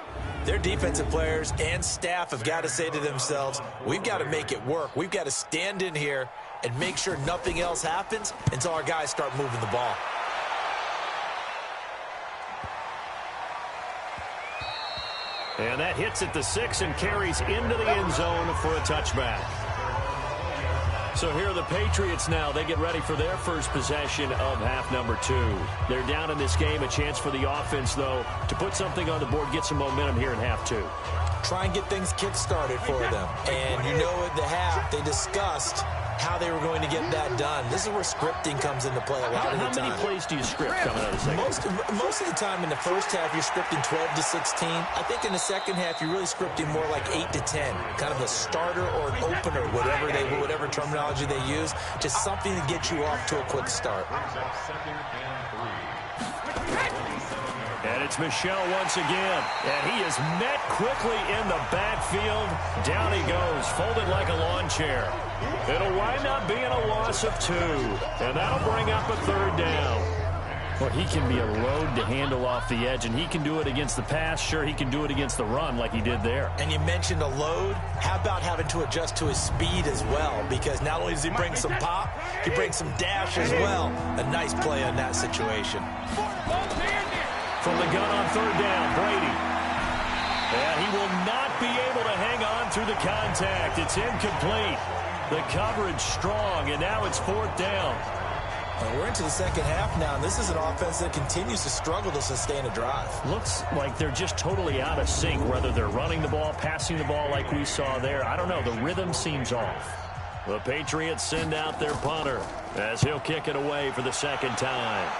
their defensive players and staff have got to say to themselves, we've got to make it work. We've got to stand in here and make sure nothing else happens until our guys start moving the ball. And that hits at the 6 and carries into the end zone for a touchback. So here are the Patriots now. They get ready for their first possession of half number 2. They're down in this game. A chance for the offense, though, to put something on the board, get some momentum here in half 2. Try and get things kick-started for them. And you know at the half, they discussed how they were going to get that done. This is where scripting comes into play a lot of the time. How many plays do you script coming out of the second? Most of the time in the first half, you're scripting 12 to 16. I think in the second half, you're really scripting more like 8 to 10. Kind of a starter or an opener, whatever terminology they use. Just something to get you off to a quick start. And it's Michel once again. And he is met quickly in the backfield. Down he goes, folded like a lawn chair. It'll wind up being a loss of 2. And that'll bring up a 3rd down. Well, he can be a load to handle off the edge, and he can do it against the pass. Sure, he can do it against the run like he did there. And you mentioned a load. How about having to adjust to his speed as well? Because not only does he bring some pop, he brings some dash as well. A nice play on that situation. From the gun on third down, Brady. And he will not be able to hang on through the contact. It's incomplete. The coverage strong, and now it's fourth down. We're into the second half now, and this is an offense that continues to struggle to sustain a drive. Looks like they're just totally out of sync, whether they're running the ball, passing the ball like we saw there. I don't know. The rhythm seems off. The Patriots send out their punter as he'll kick it away for the second time.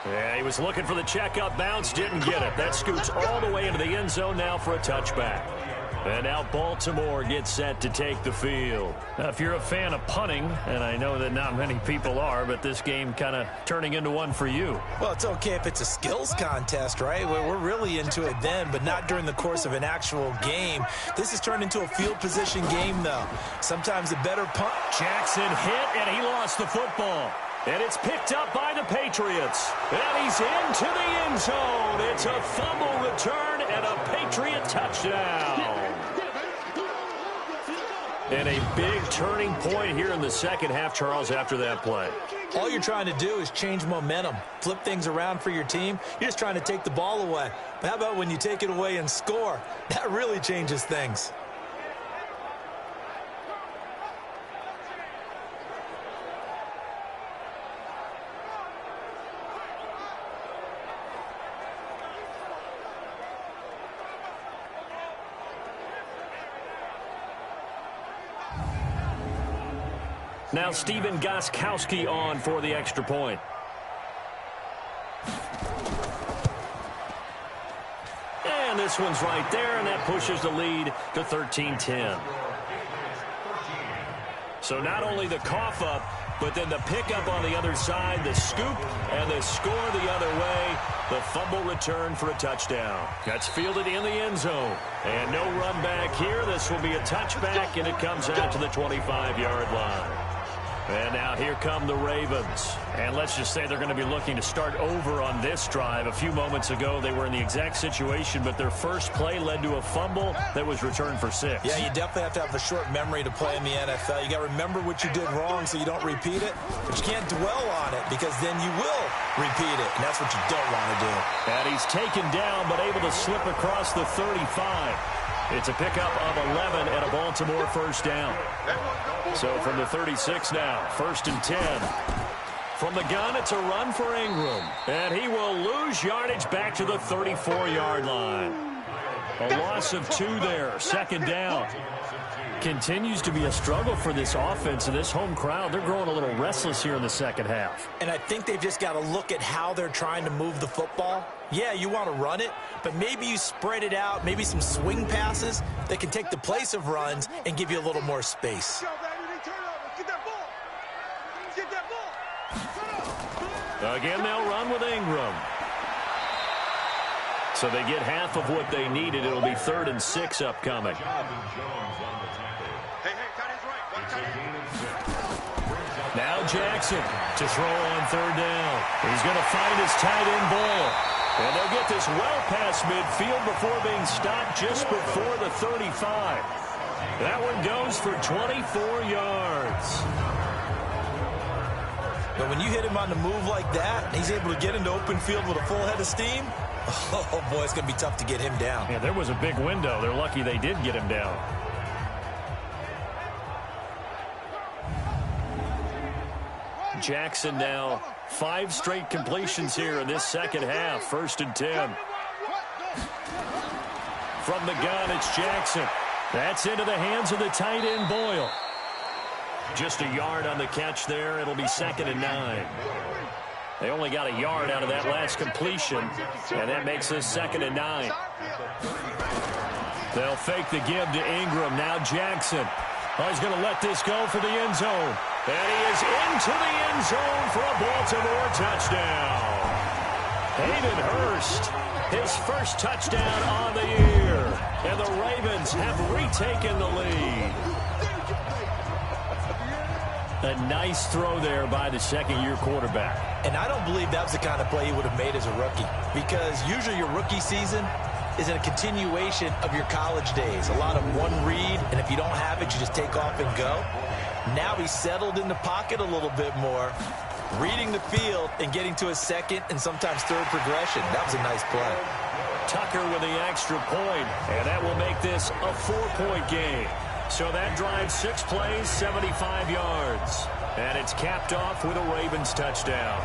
Yeah, he was looking for the checkup bounce, didn't get it. That scoots all the way into the end zone now for a touchback. And now Baltimore gets set to take the field. Now, if you're a fan of punting, and I know that not many people are, but this game kind of turning into one for you. Well, it's okay if it's a skills contest, right? We're really into it then, but not during the course of an actual game. This has turned into a field position game, though. Sometimes a better punt. Jackson hit, and he lost the football. And it's picked up by the Patriots. And he's into the end zone. It's a fumble return and a Patriot touchdown. And a big turning point here in the second half, Charles, after that play. All you're trying to do is change momentum, flip things around for your team. You're just trying to take the ball away. But how about when you take it away and score? That really changes things. Now Steven Gostkowski on for the extra point. And this one's right there, and that pushes the lead to 13-10. So not only the cough up, but then the pickup on the other side, the scoop, and the score the other way. The fumble return for a touchdown. That's fielded in the end zone. And no run back here. This will be a touchback, and it comes out to the 25-yard line. And now here come the Ravens. And let's just say they're going to be looking to start over on this drive. A few moments ago, they were in the exact situation, but their first play led to a fumble that was returned for 6. Yeah, you definitely have to have a short memory to play in the NFL. You got to remember what you did wrong so you don't repeat it. But you can't dwell on it because then you will repeat it, and that's what you don't want to do. And he's taken down but able to slip across the 35. It's a pickup of 11 and a Baltimore first down. So from the 36 now, 1st and 10. From the gun, it's a run for Ingram. And he will lose yardage back to the 34-yard line. A loss of 2 there, 2nd down. Continues to be a struggle for this offense and this home crowd. They're growing a little restless here in the second half. And I think they've just got to look at how they're trying to move the football. Yeah, you want to run it, but maybe you spread it out, maybe some swing passes that can take the place of runs and give you a little more space. Again, they'll run with Ingram. So they get half of what they needed. It'll be 3rd and 6 upcoming. Now Jackson to throw on 3rd down. He's going to find his tight end Boyle. And they'll get this well past midfield before being stopped just before the 35. That one goes for 24 yards. But when you hit him on the move like that, and he's able to get into open field with a full head of steam, oh boy, it's going to be tough to get him down. Yeah, there was a big window. They're lucky they did get him down. Jackson now 5 straight completions here in this second half. 1st and 10. From the gun, it's Jackson. That's into the hands of the tight end Boyle. Just a yard on the catch there. It'll be 2nd and 9. They only got a yard out of that last completion, and that makes this 2nd and 9. They'll fake the give to Ingram. Now Jackson. Oh, he's going to let this go for the end zone. And he is into the end zone for a Baltimore touchdown. Hayden Hurst, his first touchdown on the year. And the Ravens have retaken the lead. A nice throw there by the second-year quarterback. And I don't believe that was the kind of play he would have made as a rookie, because usually your rookie season is a continuation of your college days. A lot of one read, and if you don't have it, you just take off and go. Now he's settled in the pocket a little bit more, reading the field and getting to a second and sometimes third progression. That was a nice play. Tucker with the extra point, and that will make this a 4-point game. So that drives 6 plays, 75 yards. And it's capped off with a Ravens touchdown.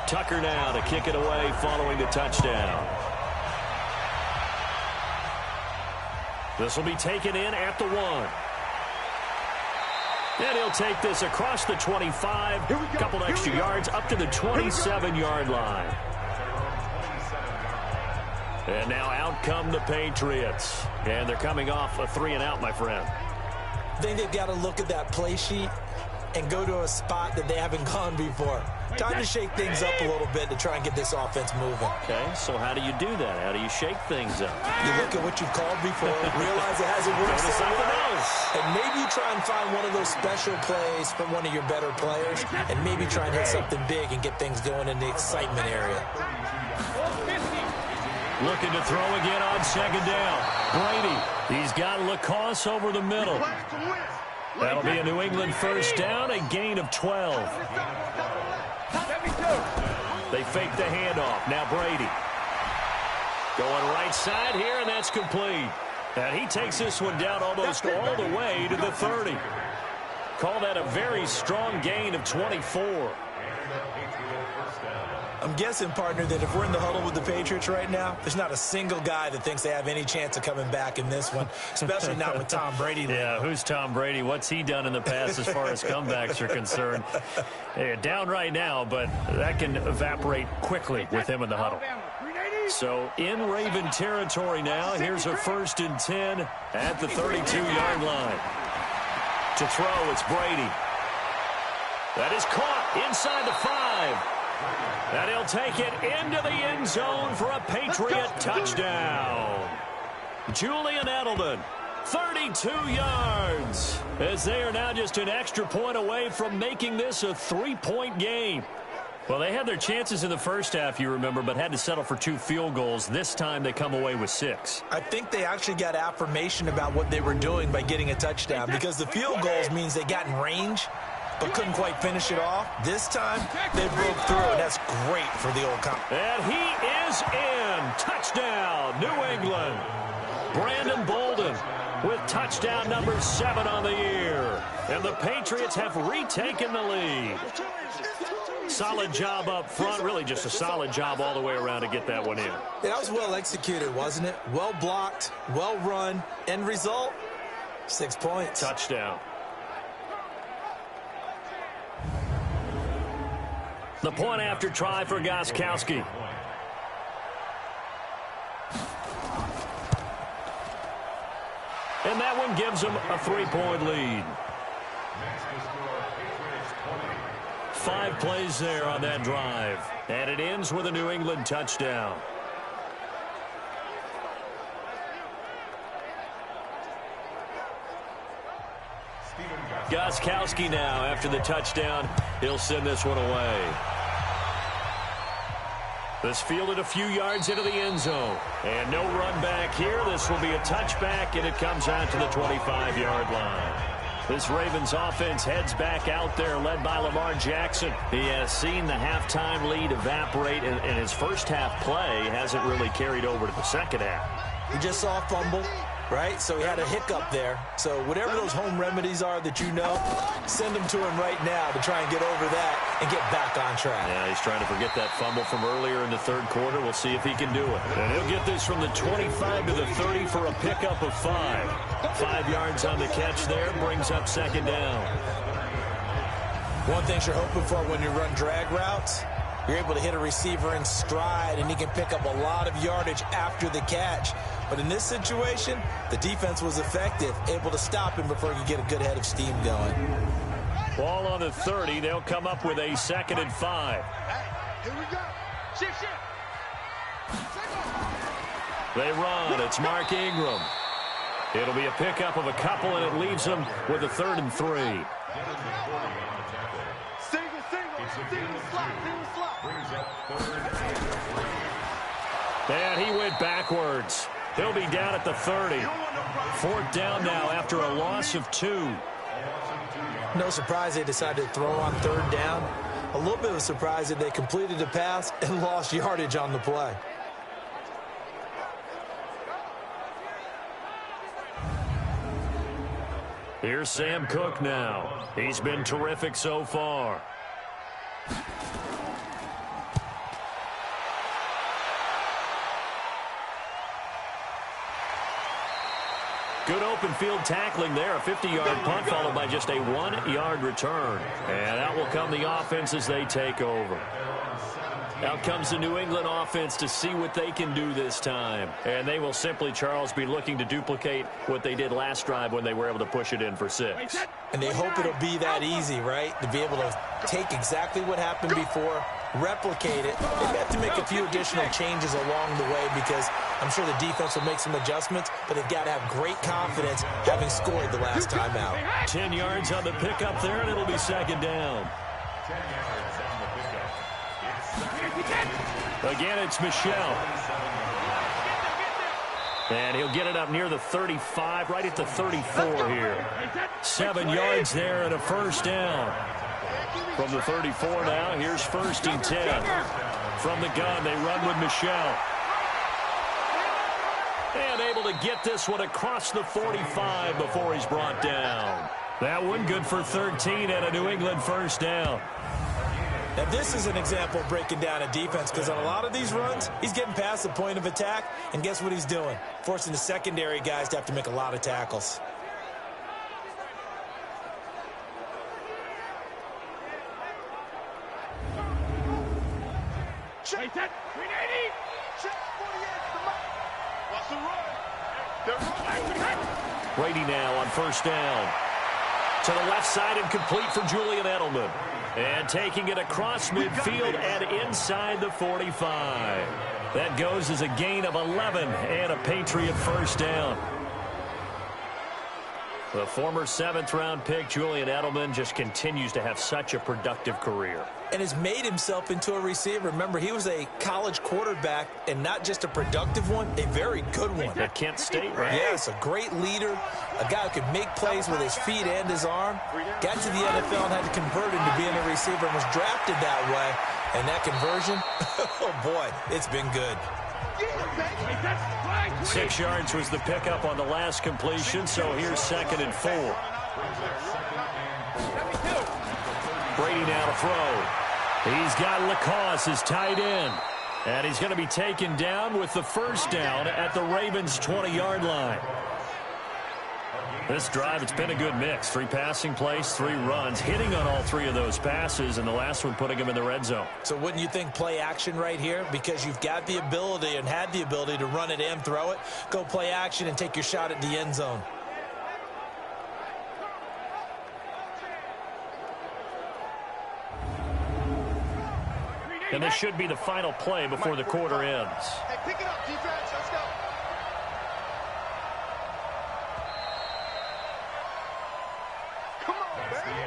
Tucker now to kick it away following the touchdown. This will be taken in at the 1. And he'll take this across the 25, a couple extra yards up to the 27-yard line. And now out come the Patriots. And they're coming off a 3-and-out, my friend. I think they've got to look at that play sheet and go to a spot that they haven't gone before. Time to shake things up a little bit to try and get this offense moving. Okay, so how do you do that? How do you shake things up? You look at what you've called before, realize it hasn't worked so something else. And maybe you try and find one of those special plays from one of your better players, and maybe try and hit something big and get things going in the excitement area. Looking to throw again on second down. Brady, he's got Lacoste over the middle. That'll be a New England first down, a gain of 12. They fake the handoff. Now Brady. Going right side here, and that's complete. And he takes this one down almost all the way to the 30. Call that a very strong gain of 24. I'm guessing, partner, that if we're in the huddle with the Patriots right now, there's not a single guy that thinks they have any chance of coming back in this one, especially not with Tom Brady. Yeah, who's Tom Brady? What's he done in the past as far as comebacks are concerned? Down right now, but that can evaporate quickly with him in the huddle. So in Raven territory now, here's a 1st and 10 at the 32-yard line. To throw, it's Brady. That is caught inside the 5. And he'll take it into the end zone for a Patriot touchdown. Julian Edelman, 32 yards, as they are now just an extra point away from making this a 3-point game. Well, they had their chances in the first half, you remember, but had to settle for 2 field goals. This time they come away with 6. I think they actually got affirmation about what they were doing by getting a touchdown, because the field goals means they got in range but couldn't quite finish it off. This time, they broke through, and that's great for the old comp. And he is in. Touchdown, New England. Brandon Bolden with touchdown number 7 on the year. And the Patriots have retaken the lead. Solid job up front, really just a solid job all the way around to get that one in. That was well executed, wasn't it? Well blocked, well run. End result, 6 points. Touchdown. The point after try for Gostkowski. And that one gives them a 3-point lead. 5 plays there on that drive. And it ends with a New England touchdown. Gostkowski now, after the touchdown, he'll send this one away. This fielded a few yards into the end zone. And no run back here. This will be a touchback, and it comes out to the 25-yard line. This Ravens offense heads back out there, led by Lamar Jackson. He has seen the halftime lead evaporate, and his first half play hasn't really carried over to the second half. He just saw a fumble, right? So he had a hiccup there. So whatever those home remedies are that you know, send them to him right now to try and get over that and get back on track. Yeah, he's trying to forget that fumble from earlier in the third quarter. We'll see if he can do it. And he'll get this from the 25 to the 30 for a pickup of 5. 5 yards on the catch there, brings up second down. One thing you're hoping for when you run drag routes, you're able to hit a receiver in stride, and he can pick up a lot of yardage after the catch. But in this situation, the defense was effective, able to stop him before he could get a good head of steam going. Ball on the 30. They'll come up with a 2nd and 5. Here we go. Shift. They run. It's Mark Ingram. It'll be a pickup of a couple, and it leaves them with a 3rd and 3. Single slot. Brings up 3rd and 3. And he went backwards. He'll be down at the 30. 4th down now after a loss of 2. No surprise they decided to throw on 3rd down. A little bit of a surprise that they completed the pass and lost yardage on the play. Here's Sam Cook now. He's been terrific so far. Good open field tackling there. A 50-yard punt followed by just a 1-yard return. And out will come the offense as they take over. Out comes the New England offense to see what they can do this time. And they will simply, Charles, be looking to duplicate what they did last drive when they were able to push it in for 6. And they hope it'll be that easy, right? To be able to take exactly what happened before, replicate it. They have to make a few additional changes along the way because I'm sure the defense will make some adjustments, but they've got to have great confidence having scored the last time out. 10 yards on the pickup there, and it'll be 2nd down. 10 yards on the pickup. Again, it's Michelle. And he'll get it up near the 35, right at the 34 here. 7 yards there and a 1st down. From the 34 now, here's 1st and 10. From the gun, they run with Michelle. And able to get this one across the 45 before he's brought down. That one good for 13 and a New England 1st down. Now, this is an example of breaking down a defense because on a lot of these runs, he's getting past the point of attack, and guess what he's doing? Forcing the secondary guys to have to make a lot of tackles. Check that. 380. Check 48. What's the run? They're running. Brady now on 1st down. To the left side and complete for Julian Edelman. And taking it across midfield and inside the 45. That goes as a gain of 11 and a Patriot 1st down. The former 7th-round pick, Julian Edelman, just continues to have such a productive career. And has made himself into a receiver. Remember, he was a college quarterback, and not just a productive one, a very good one. At Kent State, right? Yes, a great leader, a guy who could make plays with his feet and his arm. Got to the NFL and had to convert into being a receiver and was drafted that way. And that conversion, oh boy, it's been good. 6 yards was the pickup on the last completion, so here's 2nd and 4. Brady now to throw. He's got Lacoste as tight end. And he's going to be taken down with the 1st down at the Ravens' 20-yard line. This drive, it's been a good mix. 3 passing plays, 3 runs, hitting on all 3 of those passes, and the last one putting him in the red zone. So wouldn't you think play action right here? Because you've got the ability and had the ability to run it and throw it. Go play action and take your shot at the end zone. And this should be the final play before the quarter ends. Hey, pick it up, defense. Let's go. Come on,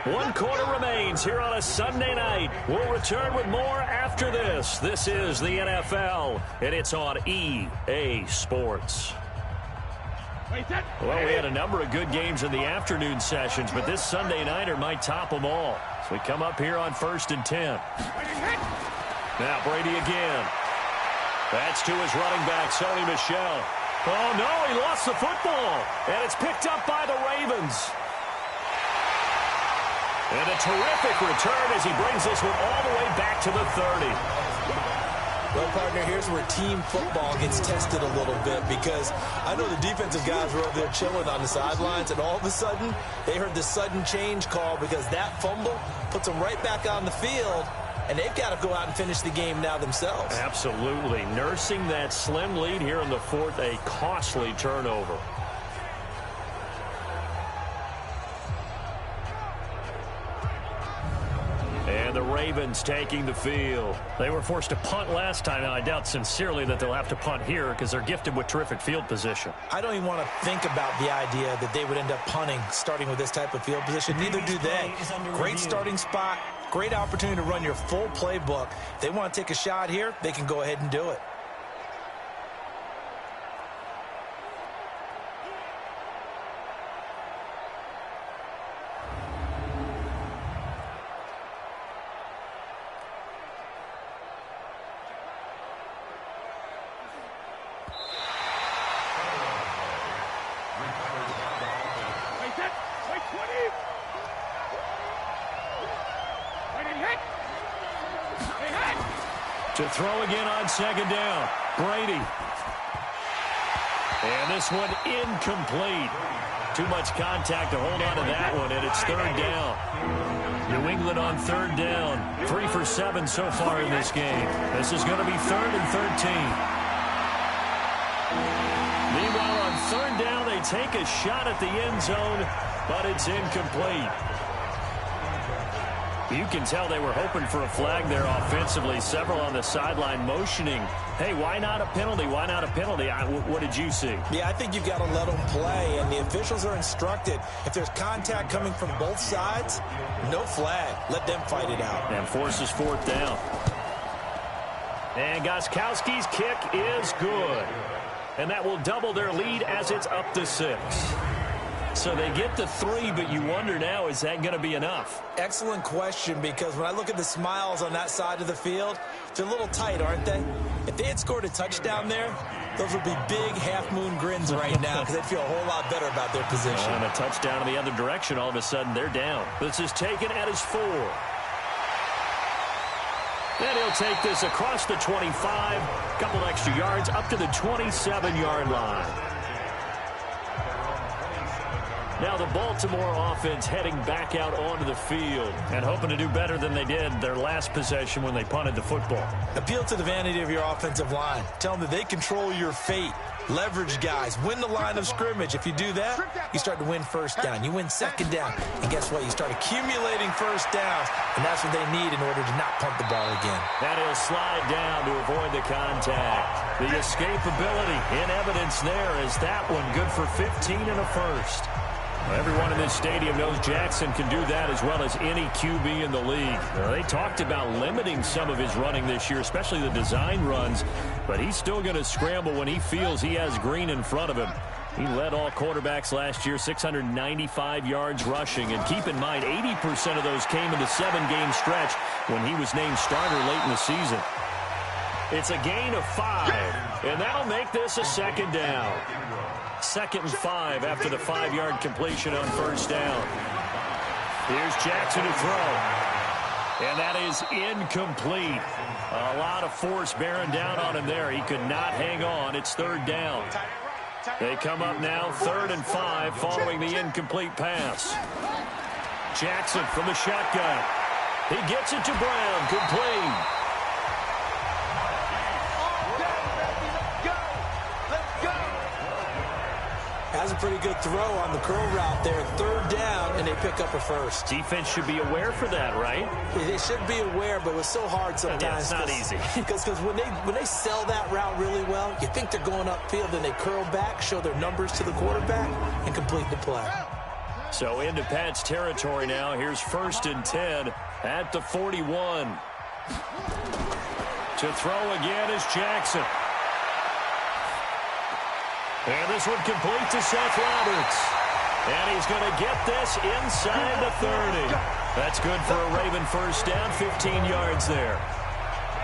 baby. 1 quarter remains here on a Sunday night. We'll return with more after this. This is the NFL, and it's on EA Sports. Well, we had a number of good games in the afternoon sessions, but this Sunday nighter might top them all. So we come up here on 1st and 10. Now Brady again. That's to his running back, Sony Michel. Oh, no, he lost the football. And it's picked up by the Ravens. And a terrific return as he brings this one all the way back to the 30. Well, partner, here's where team football gets tested a little bit because I know the defensive guys were over there chilling on the sidelines, and all of a sudden, they heard the sudden change call because that fumble puts them right back on the field, and they've got to go out and finish the game now themselves. Absolutely. Nursing that slim lead here in the 4th, a costly turnover. And the Ravens Ravens taking the field. They were forced to punt last time. Now, I doubt sincerely that they'll have to punt here because they're gifted with terrific field position. I don't even want to think about the idea that they would end up punting starting with this type of field position. Neither do they. Great starting spot, great opportunity to run your full playbook. If they want to take a shot here, they can go ahead and do it. To throw again on second down. Brady. And this one incomplete. Too much contact to hold on to that one, and it's third down. New England on third down. 3 for 7 so far in this game. This is going to be 3rd and 13. Meanwhile, on third down, they take a shot at the end zone, but it's incomplete. You can tell they were hoping for a flag there offensively. Several on the sideline motioning, hey, why not a penalty? Why not a penalty? What did you see? Yeah, I think you've got to let them play, and the officials are instructed. If there's contact coming from both sides, no flag. Let them fight it out. And forces fourth down. And Gostkowski's kick is good. And that will double their lead as it's up to 6. So they get to 3, but you wonder now, is that going to be enough? Excellent question, because when I look at the smiles on that side of the field, they're a little tight, aren't they? If they had scored a touchdown there, those would be big half-moon grins right now because they'd feel a whole lot better about their position. And a touchdown in the other direction, all of a sudden they're down. This is taken at his 4. And he'll take this across the 25, couple extra yards up to the 27-yard line. Now the Baltimore offense heading back out onto the field and hoping to do better than they did their last possession when they punted the football. Appeal to the vanity of your offensive line. Tell them that they control your fate. Leverage guys. Win the line of scrimmage. If you do that, you start to win first down. You win second down. And guess what? You start accumulating first downs. And that's what they need in order to not punt the ball again. And he'll slide down to avoid the contact. The escapability in evidence there is that one good for 15 and a first. Everyone in this stadium knows Jackson can do that as well as any QB in the league. They talked about limiting some of his running this year, especially the design runs, but he's still going to scramble when he feels he has green in front of him. He led all quarterbacks last year, 695 yards rushing, and keep in mind 80% of those came in the 7-game stretch when he was named starter late in the season. It's a gain of 5, and that'll make this a second down. 2nd and 5 after the 5-yard completion on first down. Here's Jackson to throw. And that is incomplete. A lot of force bearing down on him there. He could not hang on. It's third down. They come up now 3rd and 5 following the incomplete pass. Jackson from the shotgun. He gets it to Brown. Complete. Has a pretty good throw on the curl route there. 3rd down, and they pick up a first. Defense should be aware for that, right? They should be aware, but it's so hard sometimes. Yeah, it's not easy. Because when they sell that route really well, you think they're going upfield, then they curl back, show their numbers to the quarterback, and complete the play. So into Pat's territory now. Here's 1st and 10 at the 41. To throw again is Jackson. And this one complete to Seth Roberts. And he's going to get this inside the 30. That's good for a Raven first down, 15 yards there.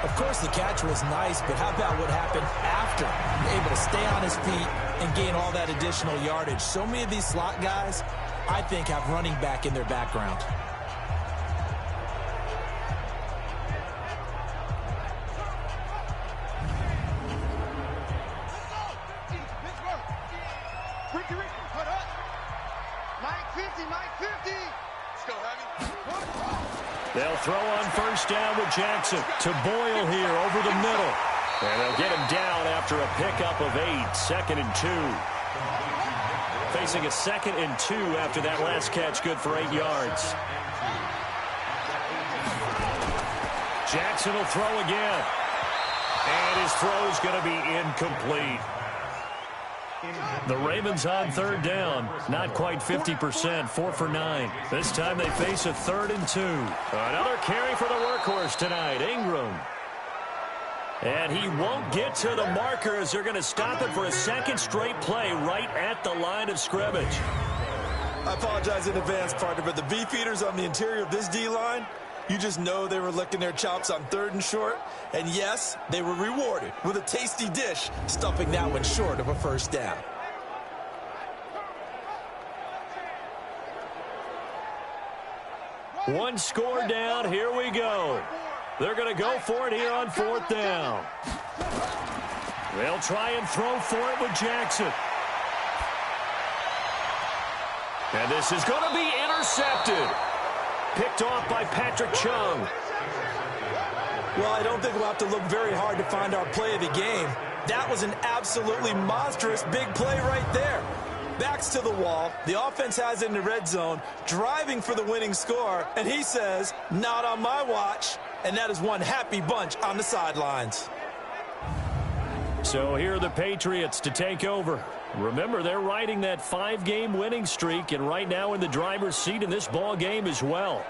Of course, the catch was nice, but how about what happened after? Able to stay on his feet and gain all that additional yardage. So many of these slot guys, I think, have running back in their background. They'll throw on first down with Jackson to Boyle here over the middle. And they'll get him down after a pickup of 8, 2nd and 2. Facing a 2nd and 2 after that last catch, good for 8 yards. Jackson will throw again. And his throw's going to be incomplete. The Ravens on third down. Not quite 50%, 4 for 9. This time they face a 3rd and 2. Another carry for the workhorse tonight, Ingram. And he won't get to the marker as they're going to stop it for a second straight play right at the line of scrimmage. I apologize in advance, partner, but the beefeaters on the interior of this D-line, you just know they were licking their chops on 3rd and short. And yes, they were rewarded with a tasty dish, stuffing that one short of a first down. One score down. Here we go. They're going to go for it here on 4th down. They'll try and throw for it with Jackson. And this is going to be intercepted. Picked off by Patrick Chung. Well, I don't think we'll have to look very hard to find our play of the game. That was an absolutely monstrous big play right there. Backs to the wall. The offense has it in the red zone, driving for the winning score. And he says, not on my watch. And that is one happy bunch on the sidelines. So here are the Patriots to take over. Remember, they're riding that 5-game winning streak, and right now in the driver's seat in this ball game as well.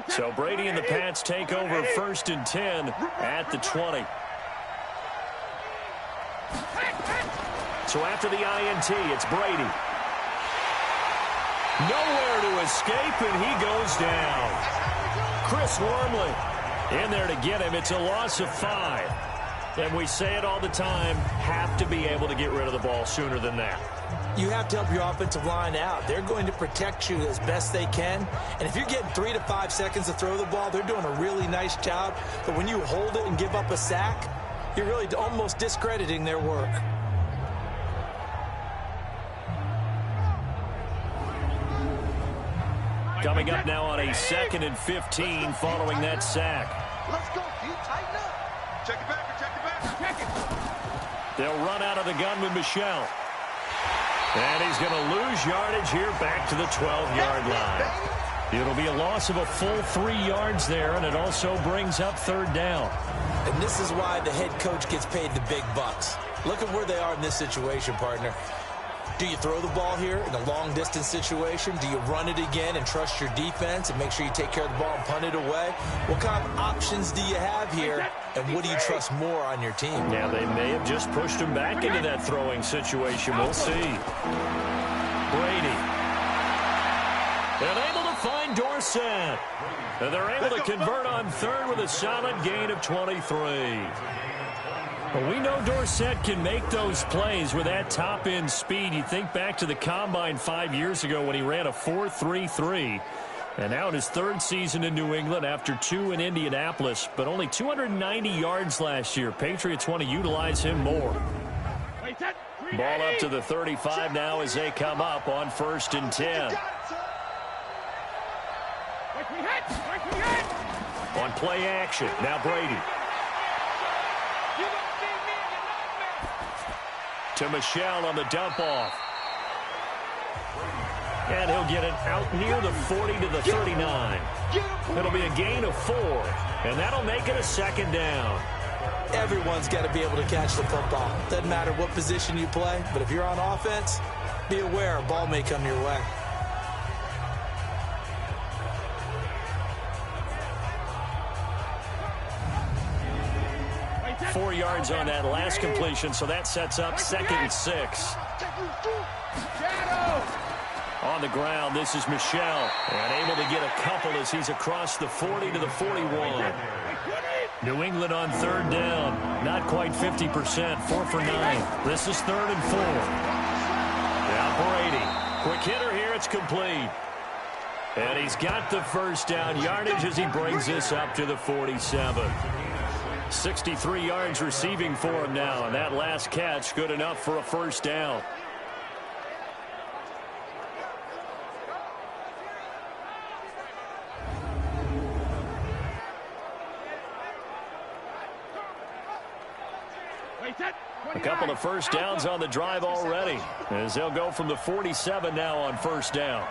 So Brady and the Pats take over 1st and 10 at the 20. So after the INT, it's Brady. Nowhere to escape, and he goes down. Chris Wormley in there to get him. It's a loss of 5. And we say it all the time, have to be able to get rid of the ball sooner than that. You have to help your offensive line out. They're going to protect you as best they can. And if you're getting 3 to 5 seconds to throw the ball, they're doing a really nice job. But when you hold it and give up a sack, you're really almost discrediting their work. Coming up now on a 2nd and 15 following that sack. Let's go, you tighten up. Check it back, check it back, check it. They'll run out of the gun with Michel. And he's going to lose yardage here back to the 12-yard line. It'll be a loss of a full 3 yards there, and it also brings up 3rd down. And this is why the head coach gets paid the big bucks. Look at where they are in this situation, partner. Do you throw the ball here in a long-distance situation? Do you run it again and trust your defense and make sure you take care of the ball and punt it away? What kind of options do you have here, and what do you trust more on your team? Yeah, they may have just pushed him back into that throwing situation. We'll see. Brady. And able to find Dorsett. And they're able to convert on 3rd with a solid gain of 23. Well, we know Dorsett can make those plays with that top-end speed. You think back to the Combine 5 years ago when he ran a 4.33. And now in his 3rd season in New England after 2 in Indianapolis, but only 290 yards last year. Patriots want to utilize him more. Ball up to the 35 now as they come up on 1st and 10. On play action, now Brady. To Michel on the dump-off. And he'll get it out near the 40 to the 39. It'll be a gain of 4, and that'll make it a 2nd down. Everyone's got to be able to catch the football. Doesn't matter what position you play, but if you're on offense, be aware a ball may come your way. Four yards on that last completion, so that sets up 2nd and 6. On the ground, this is Michel, and able to get a couple as he's across the 40 to the 41. New England on 3rd down, not quite 50%, 4 for 9. This is 3rd and 4. Now Brady, quick hitter here, it's complete. And he's got the first down yardage as he brings this up to the 47. 63 yards receiving for him now, and that last catch good enough for a first down. A couple of first downs on the drive already, as they'll go from the 47 now on first down.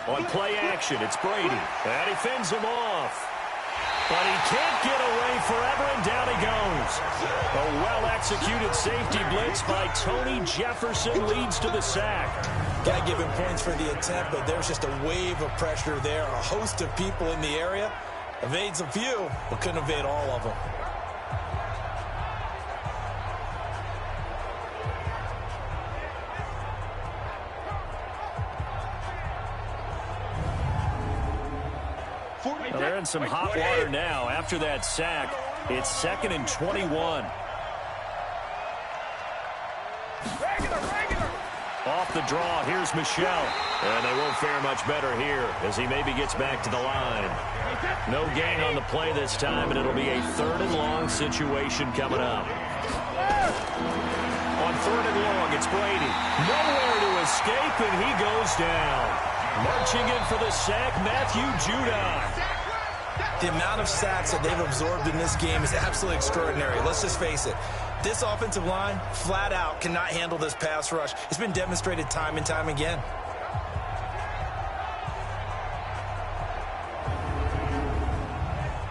On play action, it's Brady. And he fends him off. But he can't get away forever, and down he goes. A well-executed safety blitz by Tony Jefferson leads to the sack. Got to give him points for the attempt, but there's just a wave of pressure there. A host of people in the area. Evades a few, but couldn't evade all of them. Well, they're in some hot water now. After that sack, it's 2nd and 21. Off the draw, here's Michelle. And they won't fare much better here as he maybe gets back to the line. No gain on the play this time, and it'll be a 3rd and long situation coming up. On 3rd and long, it's Brady. Nowhere to escape, and he goes down. Marching in for the sack, Matthew Judon. The amount of sacks that they've absorbed in this game is absolutely extraordinary. Let's just face it. This offensive line, flat out, cannot handle this pass rush. It's been demonstrated time and time again.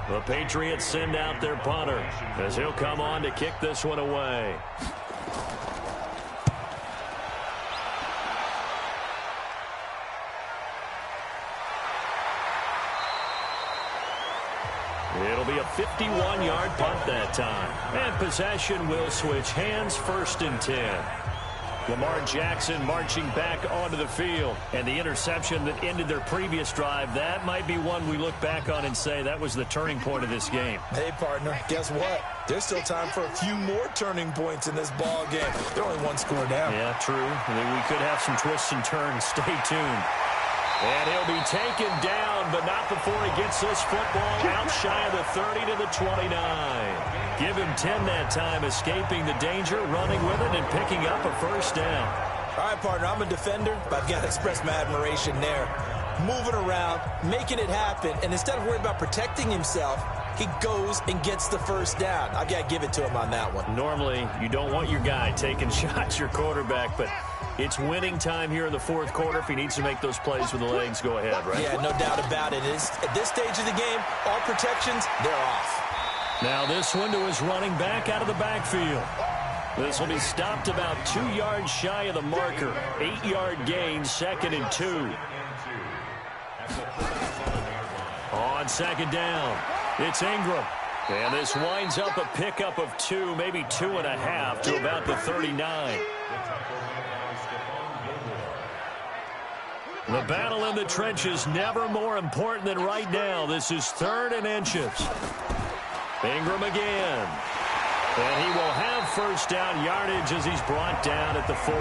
The Patriots send out their punter as he'll come on to kick this one away. It'll be a 51-yard punt that time. And possession will switch hands, 1st and 10. Lamar Jackson marching back onto the field. And the interception that ended their previous drive, that might be one we look back on and say that was the turning point of this game. Hey, partner, guess what? There's still time for a few more turning points in this ball game. They're only 1 score down. Yeah, true. We could have some twists and turns. Stay tuned. And he'll be taken down, but not before he gets this football out shy of the 30 to the 29. Give him 10 that time, escaping the danger, running with it, and picking up a 1st down. All right, partner, I'm a defender, but I've got to express my admiration there. Moving around, making it happen, and instead of worrying about protecting himself, he goes and gets the 1st down. I've got to give it to him on that one. Normally, you don't want your guy taking shots, your quarterback, but it's winning time here in the 4th quarter. If he needs to make those plays with the legs, go ahead, right? Yeah, no doubt about it. At this stage of the game, all protections, they're off. Now this one to his running back out of the backfield. This will be stopped about 2 yards shy of the marker. 8-yard gain, 2nd and 2. On 2nd down, it's Ingram. And this winds up a pickup of 2, maybe 2.5 to about the 39. The battle in the trenches never more important than right now. This is 3rd and inches. Ingram again. And he will have 1st down yardage as he's brought down at the 41.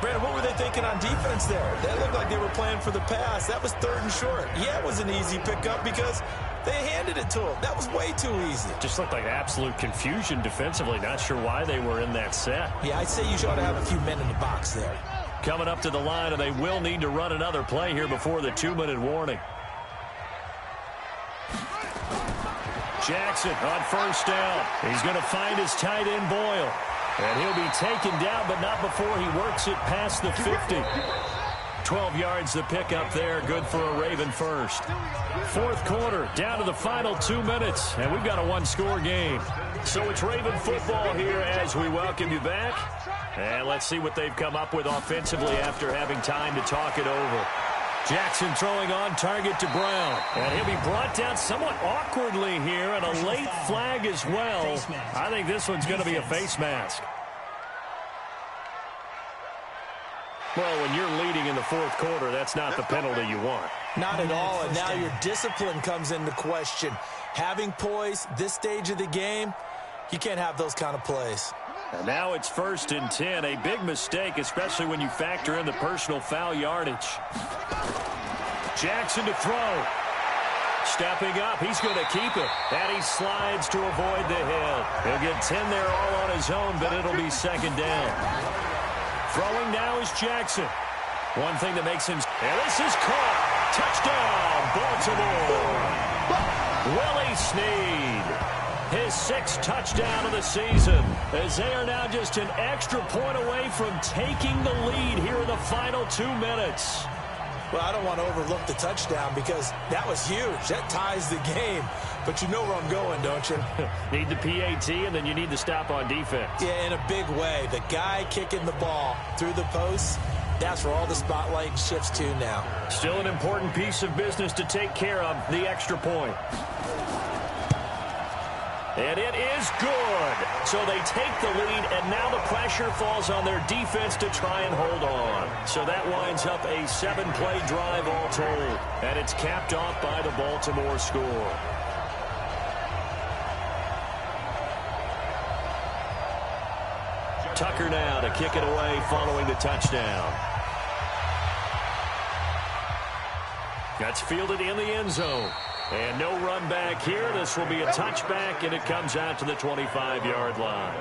Brandon, what were they thinking on defense there? That looked like they were playing for the pass. That was 3rd and short. Yeah, it was an easy pickup because they handed it to him. That was way too easy. Just looked like absolute confusion defensively. Not sure why they were in that set. Yeah, I'd say you ought to have a few men in the box there. Coming up to the line, and they will need to run another play here before the 2-minute warning. Jackson on 1st down. He's going to find his tight end, Boyle. And he'll be taken down, but not before he works it past the 50. 12 yards the pickup there. Good for a Raven 1st. 4th quarter, down to the final 2 minutes. And we've got a 1-score game. So it's Raven football here as we welcome you back. And let's see what they've come up with offensively after having time to talk it over. Jackson throwing on target to Brown. And he'll be brought down somewhat awkwardly here, and a late flag as well. I think this one's going to be a face mask. Well, when you're leading in the 4th quarter, that's not the penalty you want. Not at all, and now your discipline comes into question. Having poise this stage of the game, you can't have those kind of plays. And now it's 1st and 10. A big mistake, especially when you factor in the personal foul yardage. Jackson to throw. Stepping up, he's going to keep it. And he slides to avoid the hit. He'll get 10 there all on his own, but it'll be 2nd down. Throwing now is Jackson. One thing that makes him... And this is caught. Touchdown, Baltimore. Willie Snead. his 6th touchdown of the season, as they are now just an extra point away from taking the lead here in the final 2 minutes. Well, I don't want to overlook the touchdown because that was huge. That ties the game. But you know where I'm going, don't you? Need the PAT, and then you need the stop on defense. Yeah, in a big way. The guy kicking the ball through the posts, that's where all the spotlight shifts to now. Still an important piece of business to take care of, the extra point. And it is good. So they take the lead, and now the pressure falls on their defense to try and hold on. So that winds up a 7-play drive all told. And it's capped off by the Baltimore score. Tucker now to kick it away following the touchdown. That's fielded in the end zone. And no run back here. This will be a touchback, and it comes out to the 25-yard line.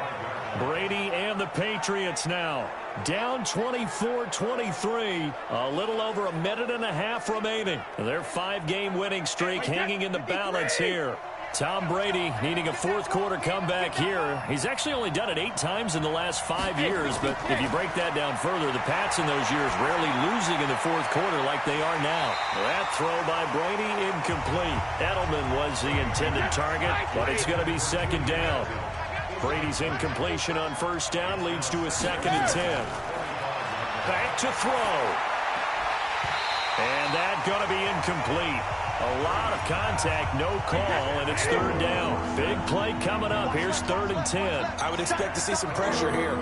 Brady and the Patriots now down 24-23. A little over a minute and a half remaining. Their 5-game winning streak hanging in the balance here. Tom Brady needing a fourth-quarter comeback here. He's actually only done it 8 times in the last 5 years, but if you break that down further, the Pats in those years rarely losing in the fourth quarter like they are now. That throw by Brady incomplete. Edelman was the intended target, but it's going to be second down. Brady's incompletion on first down leads to a 2nd and 10. Back to throw. And that's going to be incomplete. A lot of contact, no call, and it's 3rd down. Big play coming up. Here's 3rd and 10. I would expect to see some pressure here.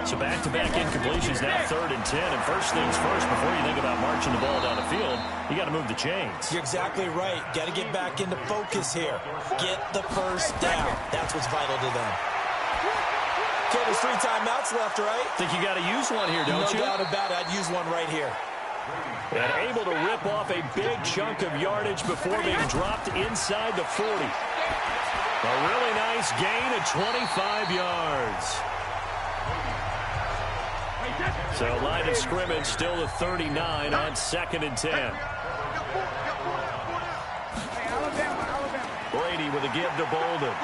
So back-to-back incompletions, now 3rd and 10. And first things first, before you think about marching the ball down the field, you got to move the chains. You're exactly right. Got to get back into focus here. Get the first down. That's what's vital to them. Okay, there's 3 timeouts left, right? Think you got to use one here, don't you? No doubt about it. I'd use one right here. And able to rip off a big chunk of yardage before being dropped inside the 40. A really nice gain of 25 yards. So line of scrimmage still the 39 on 2nd and 10. Brady with a give to Bolden.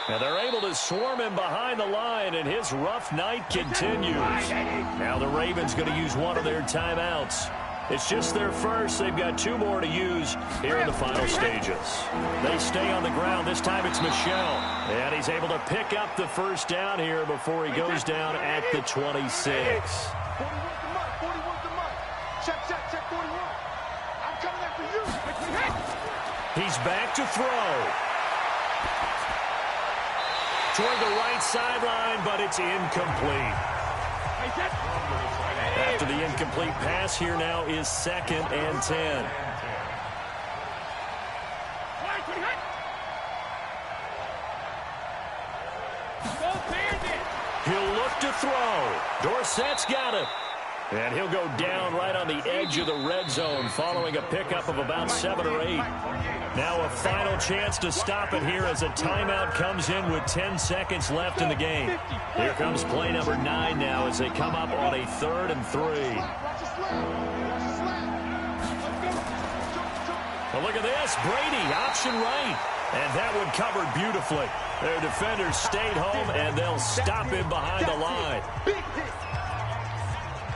And they're able to swarm him behind the line, and his rough night continues. Now the Ravens going to use one of their timeouts. It's just their first. They've got 2 more to use here in the final stages. They stay on the ground. This time it's Michel. And he's able to pick up the first down here before he goes down at the 26. 41 to mark. 41 to mark. Check 41. I'm coming after you. He's back to throw. Toward the right sideline, but it's incomplete. After the incomplete pass, here now is 2nd and 10. He'll look to throw. Dorsett's got it. And he'll go down right on the edge of the red zone following a pickup of about 7 or 8. Now a final chance to stop it here as a timeout comes in with 10 seconds left in the game. Here comes play number 9 now as they come up on a 3rd and 3. Well, look at this. Brady, option right. And that one covered beautifully. Their defenders stayed home, and they'll stop him behind the line.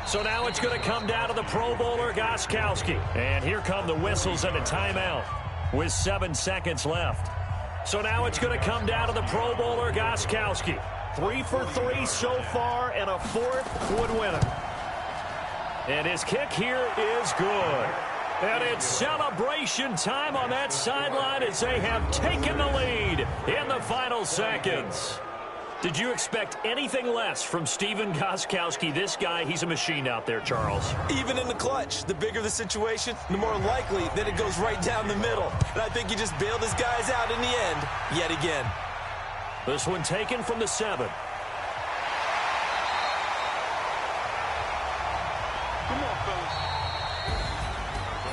So now it's going to come down to the Pro Bowler, Gostkowski. And here come the whistles and a timeout with 7 seconds left. So now it's going to come down to the Pro Bowler, Gostkowski. 3 for 3 so far, and a 4th would win it. And his kick here is good. And it's celebration time on that sideline as they have taken the lead in the final seconds. Did you expect anything less from Stephen Gostkowski? This guy, he's a machine out there, Charles. Even in the clutch, the bigger the situation, the more likely that it goes right down the middle. And I think he just bailed his guys out in the end, yet again. This one taken from the 7.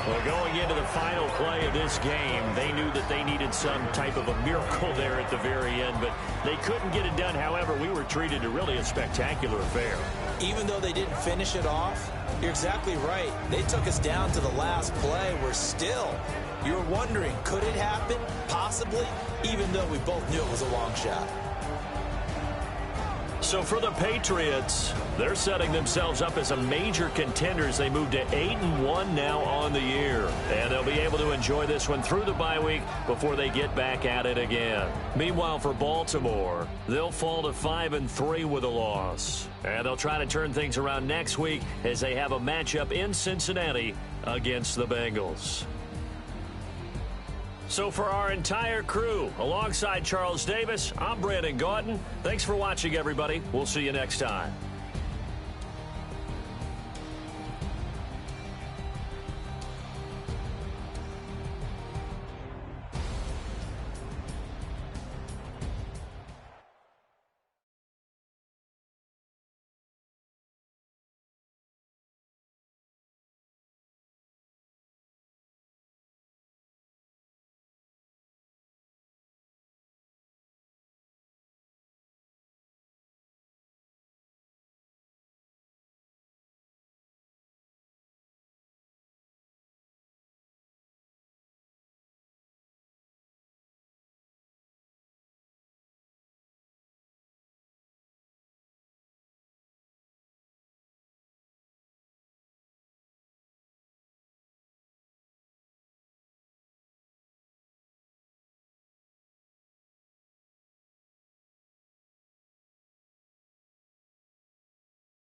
Well, going into the final play of this game, they knew that they needed some type of a miracle there at the very end, but they couldn't get it done. However, we were treated to really a spectacular affair. Even though they didn't finish it off, you're exactly right. They took us down to the last play. We're still You were wondering, could it happen? Possibly, even though we both knew it was a long shot. So for the Patriots, they're setting themselves up as a major contender as they move to 8-1 now on the year. And they'll be able to enjoy this one through the bye week before they get back at it again. Meanwhile, for Baltimore, they'll fall to 5-3 with a loss. And they'll try to turn things around next week as they have a matchup in Cincinnati against the Bengals. So for our entire crew, alongside Charles Davis, I'm Brandon Gautin. Thanks for watching, everybody. We'll see you next time.